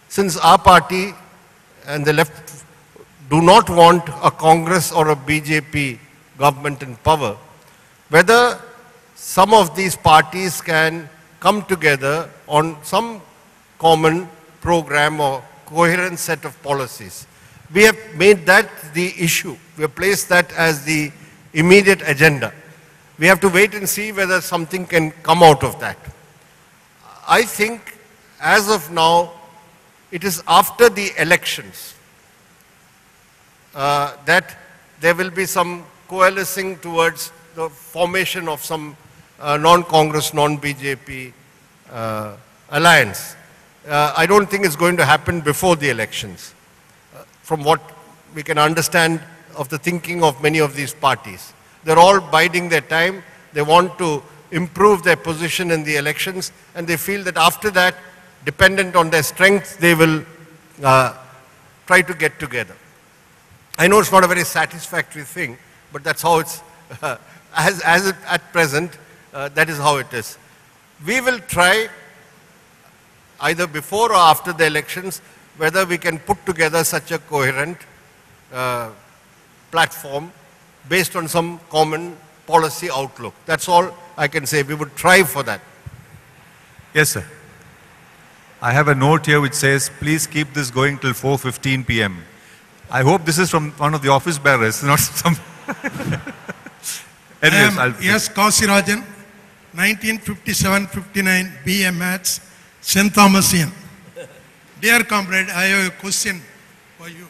B: since our party and the left do not want a Congress or a BJP government in power, whether some of these parties can come together on some common program or coherent set of policies. We have made that the issue. We have placed that as the immediate agenda. We have to wait and see whether something can come out of that. I think as of now, it is after the elections that there will be some coalescing towards the formation of some non-Congress, non-BJP alliance. I don't think it's going to happen before the elections, from what we can understand of the thinking of many of these parties. They're all biding their time. They want to improve their position in the elections, and they feel that after that, dependent on their strength, they will try to get together. I know it's not a very satisfactory thing, but that's how it's, at present, that is how it is. We will try, either before or after the elections, whether we can put together such a coherent platform based on some common policy outlook. That's all I can say. We would try for that.
G: Yes, sir. I have a note here which says, please keep this going till 4:15 p.m. I hope this is from one of the office bearers, not some... Anyways,
H: yes, Kausirajan, 1957-59 BA Maths, St. Thomasian. Dear comrade, I have a question for you.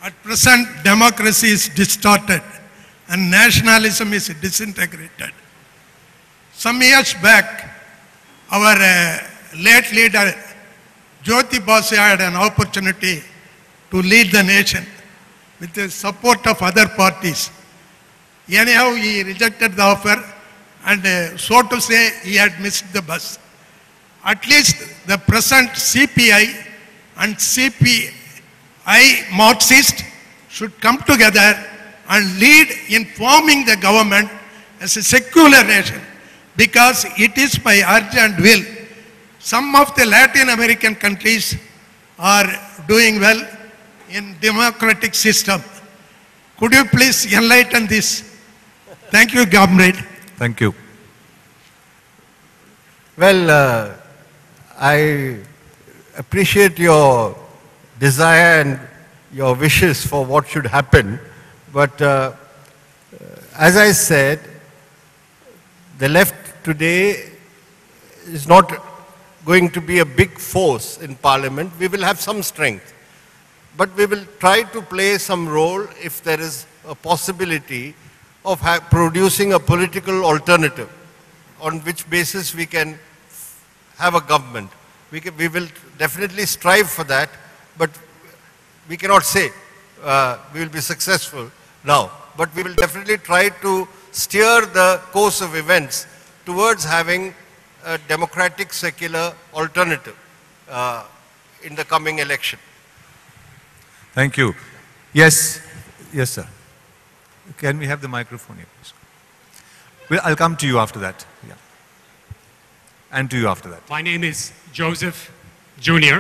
H: At present, democracy is distorted and nationalism is disintegrated. Some years back, our late leader Jyoti Basu had an opportunity to lead the nation with the support of other parties. Anyhow, he rejected the offer and so to say, he had missed the bus. At least the present CPI and CPI Marxist should come together and lead in forming the government as a secular nation, because it is by urge and will. Some of the Latin American countries are doing well in democratic system. Could you please enlighten this? Thank you, comrade.
G: Thank you.
B: Well, I appreciate your desire and your wishes for what should happen, but as I said, the left today is not going to be a big force in parliament. We will have some strength, but we will try to play some role if there is a possibility of producing a political alternative on which basis we can have a government. We will definitely strive for that, but we cannot say we will be successful now. But we will definitely try to steer the course of events towards having a democratic, secular alternative in the coming election.
G: Thank you. Yes, yes, sir. Can we have the microphone here, please? Well, I'll come to you after that. Yeah. And to you after that.
I: My name is Joseph Jr.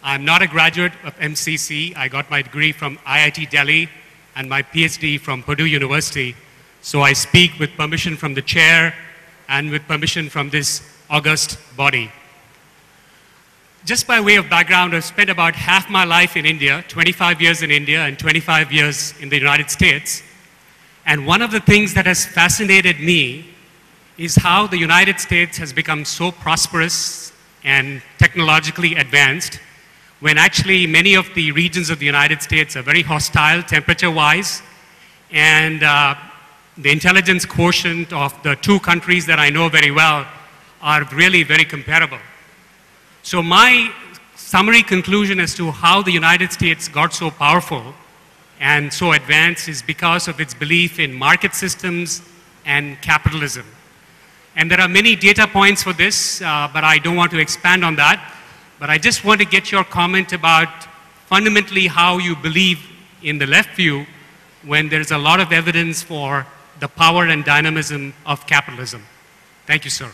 I: I'm not a graduate of MCC. I got my degree from IIT Delhi and my PhD from Purdue University. So I speak with permission from the chair and with permission from this august body. Just by way of background, I've spent about half my life in India, 25 years in India and 25 years in the United States. And one of the things that has fascinated me is how the United States has become so prosperous and technologically advanced, when actually many of the regions of the United States are very hostile temperature-wise, and the intelligence quotient of the two countries that I know very well are really very comparable. So my summary conclusion as to how the United States got so powerful and so advanced is because of its belief in market systems and capitalism. And there are many data points for this, but I don't want to expand on that. But I just want to get your comment about fundamentally how you believe in the left view when there's a lot of evidence for the power and dynamism of capitalism. Thank you, sir.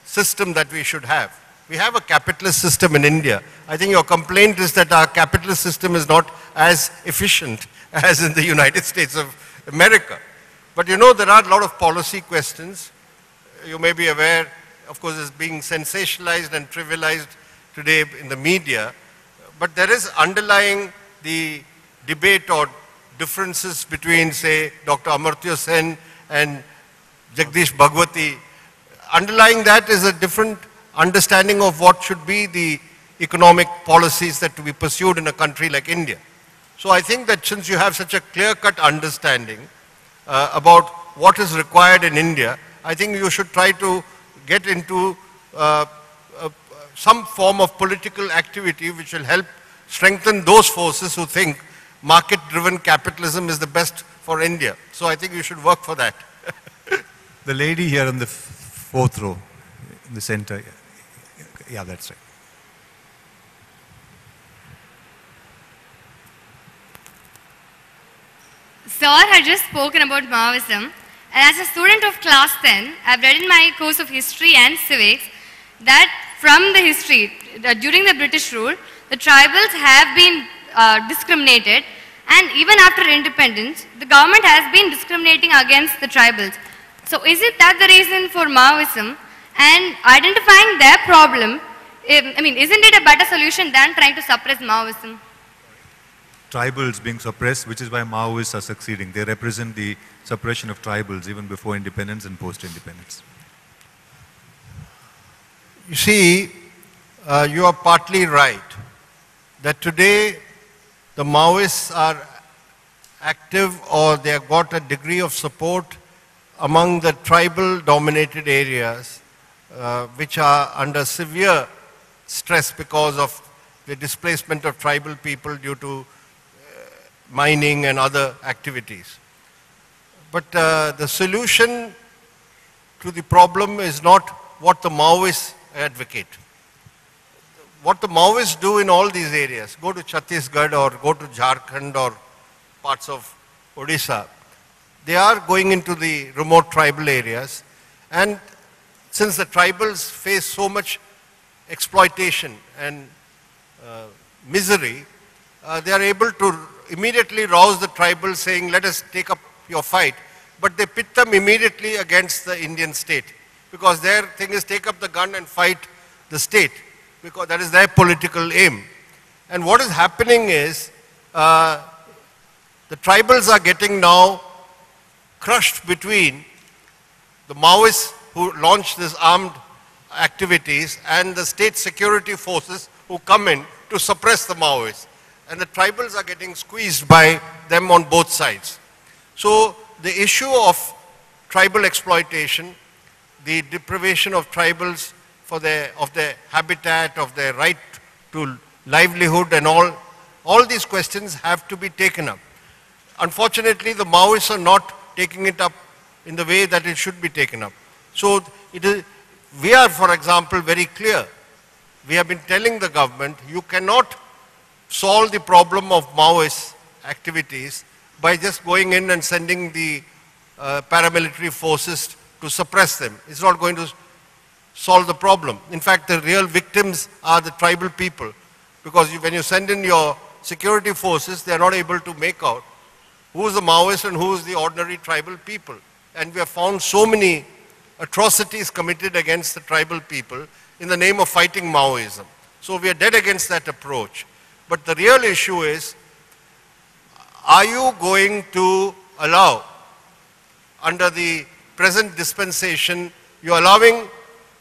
B: System that we should have. We have a capitalist system in India. I think your complaint is that our capitalist system is not as efficient as in the United States of America. But you know, there are a lot of policy questions. You may be aware, of course, it's being sensationalized and trivialized today in the media. But there is underlying the debate or differences between, say, Dr. Amartya Sen and Jagdish Bhagwati. Underlying that is a different understanding of what should be the economic policies that to be pursued in a country like India. So I think that since you have such a clear-cut understanding about what is required in India, I think you should try to get into some form of political activity which will help strengthen those forces who think market-driven capitalism is the best for India. So I think you should work for that.
G: The lady here in the fourth row, in the center. Yeah, that's right.
J: Sir had just spoken about Maoism, and as a student of class 10, I've read in my course of history and civics that from the history, during the British rule, the tribals have been discriminated, and even after independence, the government has been discriminating against the tribals. So is it that the reason for Maoism? And identifying their problem, I mean, isn't it a better solution than trying to suppress Maoism?
G: Tribals being suppressed, which is why Maoists are succeeding. They represent the suppression of tribals even before independence and post-independence.
B: You see, you are partly right that today the Maoists are active or they have got a degree of support among the tribal dominated areas which are under severe stress because of the displacement of tribal people due to mining and other activities. But the solution to the problem is not what the Maoists advocate. What the Maoists do in all these areas, go to Chhattisgarh or go to Jharkhand or parts of Odisha, they are going into the remote tribal areas, and since the tribals face so much exploitation and misery, they are able to immediately rouse the tribals saying, let us take up your fight, but they pit them immediately against the Indian state, because their thing is take up the gun and fight the state, because that is their political aim. And what is happening is, the tribals are getting now crushed between the Maoists who launched these armed activities and the state security forces who come in to suppress the Maoists. And the tribals are getting squeezed by them on both sides. So the issue of tribal exploitation, the deprivation of tribals of their habitat, of their right to livelihood and all these questions have to be taken up. Unfortunately, the Maoists are not taking it up in the way that it should be taken up. So we are, for example, very clear. We have been telling the government, you cannot solve the problem of Maoist activities by just going in and sending the paramilitary forces to suppress them. It's not going to solve the problem. In fact, the real victims are the tribal people, because when you send in your security forces, they are not able to make out who is the Maoist and who is the ordinary tribal people. And we have found so many atrocities committed against the tribal people in the name of fighting Maoism. So we are dead against that approach. But the real issue is, are you going to allow, under the present dispensation, you're allowing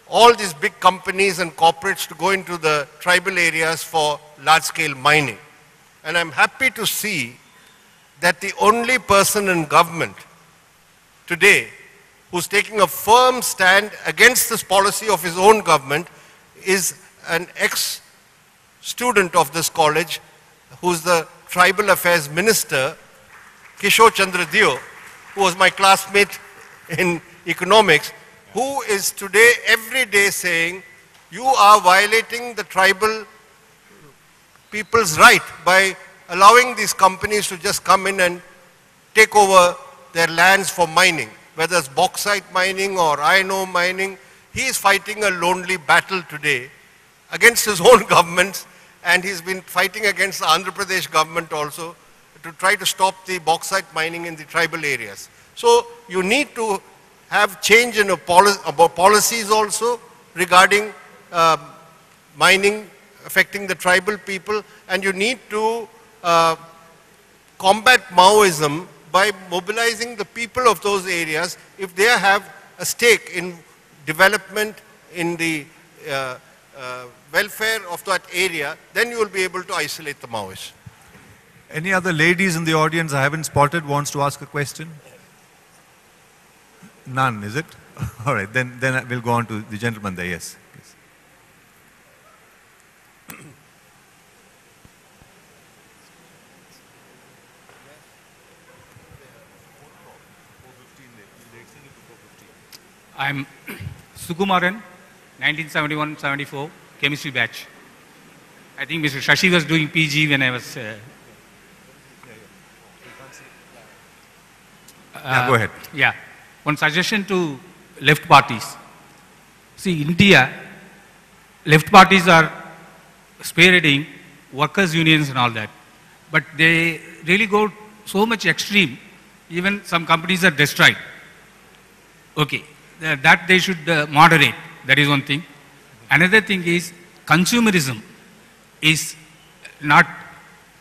B: all these big companies and corporates to go into the tribal areas for large-scale mining. And I'm happy to see that the only person in government today who's taking a firm stand against this policy of his own government is an ex-student of this college, who's the Tribal Affairs Minister, Kishore Chandra Deo, who was my classmate in economics, who is today, every day saying, you are violating the tribal people's right by allowing these companies to just come in and take over their lands for mining, whether it's bauxite mining or iron ore mining. He is fighting a lonely battle today against his own governments, and he's been fighting against the Andhra Pradesh government also to try to stop the bauxite mining in the tribal areas. So you need to have change in policies also regarding mining affecting the tribal people, and you need to combat Maoism by mobilizing the people of those areas. If they have a stake in development, in the welfare of that area, then you will be able to isolate the Maoists.
G: Any other ladies in the audience I haven't spotted wants to ask a question? None, is it? All right, then we'll go on to the gentleman there, yes.
K: I'm Sukumaran, 1971-74, chemistry batch. I think Mr. Shashi was doing PG when I was...
G: Go ahead.
K: Yeah. One suggestion to left parties. See, India, left parties are spearheading workers' unions and all that. But they really go so much extreme, even some companies are destroyed. Okay. That they should moderate. That is one thing. Another thing is consumerism is not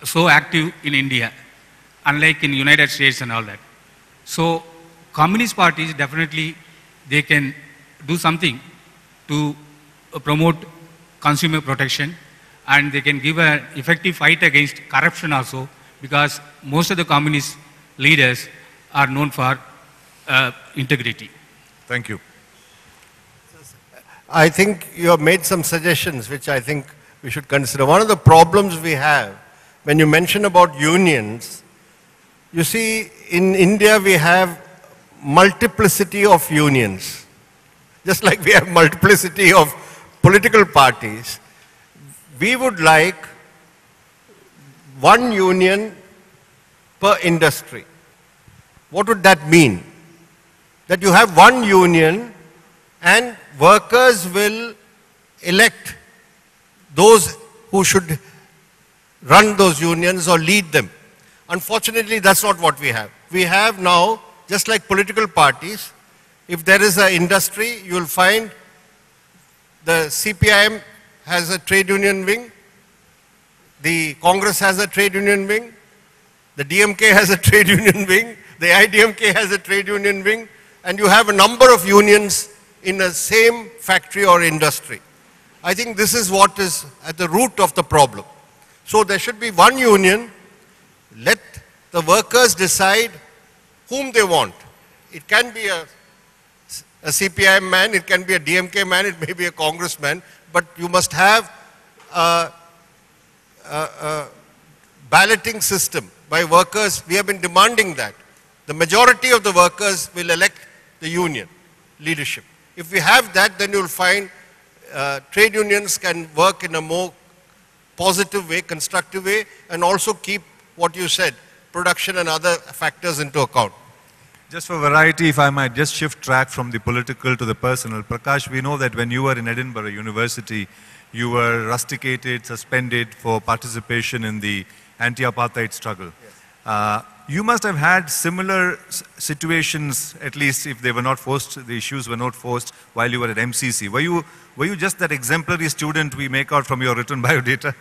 K: so active in India, unlike in United States and all that. So communist parties definitely they can do something to promote consumer protection, and they can give an effective fight against corruption also, because most of the communist leaders are known for integrity.
G: Thank you.
B: I think you have made some suggestions which I think we should consider. One of the problems we have, when you mention about unions, you see, in India we have multiplicity of unions. Just like we have multiplicity of political parties, we would like one union per industry. What would that mean? That you have one union and workers will elect those who should run those unions or lead them. Unfortunately, that's not what we have. We have now, just like political parties, if there is an industry, you will find the CPIM has a trade union wing, the Congress has a trade union wing, the DMK has a trade union wing, the IDMK has a trade union wing, and you have a number of unions in the same factory or industry. I think this is what is at the root of the problem. So there should be one union, let the workers decide whom they want. It can be a CPIM man, it can be a DMK man, it may be a congressman, but you must have a balloting system by workers. We have been demanding that. The majority of the workers will elect the union leadership. If we have that, then you will find trade unions can work in a more positive way, constructive way, and also keep what you said, production and other factors into account.
G: Just for variety, if I might just shift track from the political to the personal. Prakash, we know that when you were in Edinburgh University, you were rusticated, suspended for participation in the anti-apartheid struggle. Yes. You must have had similar situations, at least if they were not forced, the issues were not forced while you were at MCC. Were you just that exemplary student we make out from your written biodata?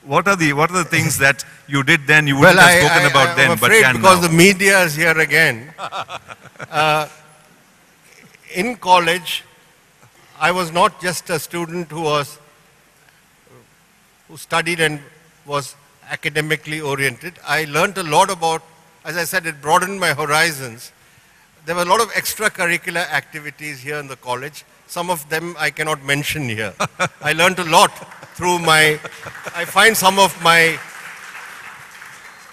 G: What are the things that you did then, you wouldn't have spoken about then, but can
B: because
G: now?
B: The media is here again. In college, I was not just a student who studied and was academically oriented. I learned a lot about, as I said, it broadened my horizons. There were a lot of extracurricular activities here in the college. Some of them I cannot mention here. I learned a lot through I find some of my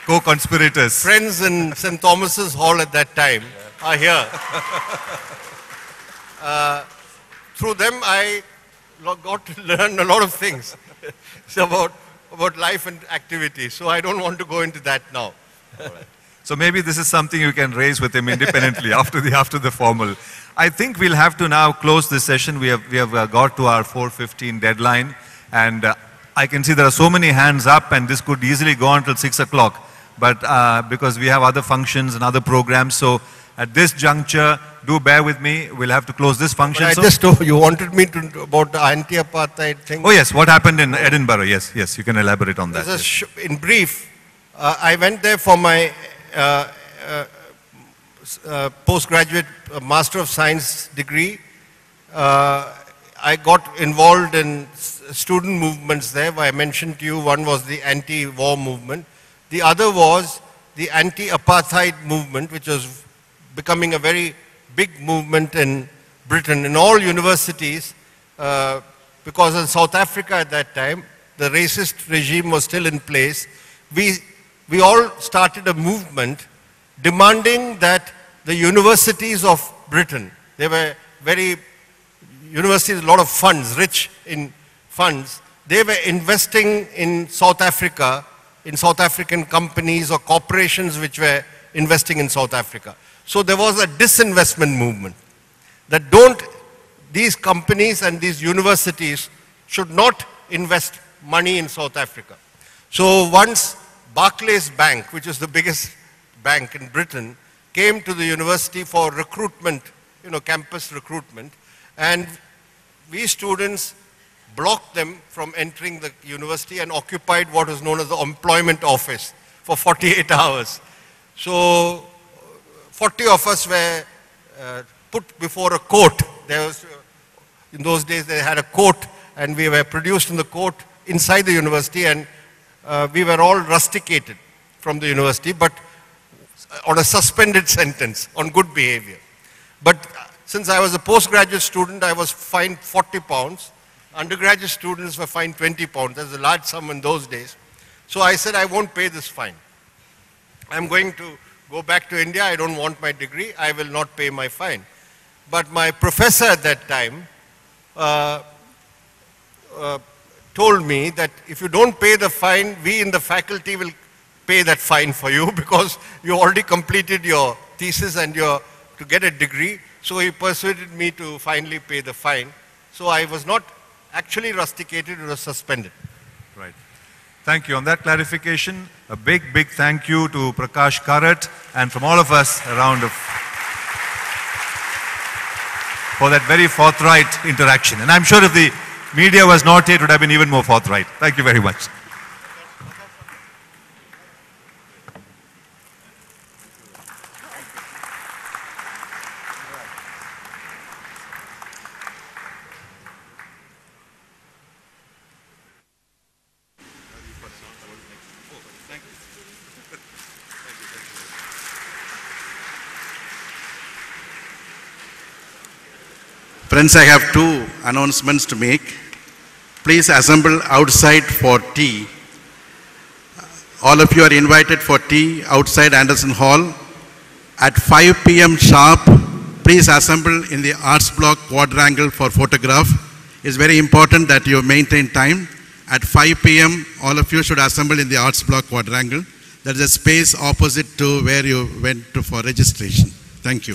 G: co-conspirators,
B: friends in St. Thomas's Hall at that time are here. Through them I got to learn a lot of things about life and activity. So I don't want to go into that now.
G: So maybe this is something you can raise with him independently after the formal. I think we'll have to now close this session. We have got to our 4:15 deadline, and I can see there are so many hands up, and this could easily go on till 6 o'clock. But because we have other functions and other programs, so at this juncture, do bear with me. We'll have to close this function.
B: But I just told you wanted me to about the anti-apartheid thing.
G: Oh yes, what happened in Edinburgh? Yes, you can elaborate on that.
B: Yes. In brief, I went there for my postgraduate Master of Science degree. I got involved in student movements there. I mentioned to you, one was the anti-war movement. The other was the anti-apartheid movement, which was becoming a very big movement in Britain, in all universities, because in South Africa at that time, the racist regime was still in place. We all started a movement demanding that the universities of Britain, they were universities, a lot of funds, rich in funds, they were investing in South Africa, in South African companies or corporations which were investing in South Africa. So there was a disinvestment movement that these companies and these universities should not invest money in South Africa. So once Barclays Bank, which is the biggest bank in Britain, came to the university for recruitment, campus recruitment, and we students blocked them from entering the university and occupied what was known as the employment office for 48 hours. So 40 of us were put before a court. In those days they had a court, and we were produced in the court inside the university, and we were all rusticated from the university, but on a suspended sentence, on good behavior. But Since I was a postgraduate student, I was fined 40 pounds. Undergraduate students were fined 20 pounds. That's a large sum in those days. So I said, I won't pay this fine. I'm going to go back to India. I don't want my degree. I will not pay my fine. But my professor at that time told me that if you don't pay the fine, we in the faculty will pay that fine for you because you already completed your thesis and to get a degree. So he persuaded me to finally pay the fine. So I was not actually rusticated, it was suspended.
G: Right. Thank you. On that clarification, a big, big thank you to Prakash Karat and from all of us around for that very forthright interaction. And I'm sure if the media was not here, it would have been even more forthright. Thank you very much.
L: Friends, I have two announcements to make. Please assemble outside for tea. All of you are invited for tea outside Anderson Hall. At 5 p.m. sharp, please assemble in the Arts Block quadrangle for photograph. It's very important that you maintain time. At 5 p.m., all of you should assemble in the Arts Block quadrangle. There is a space opposite to where you went to for registration. Thank you.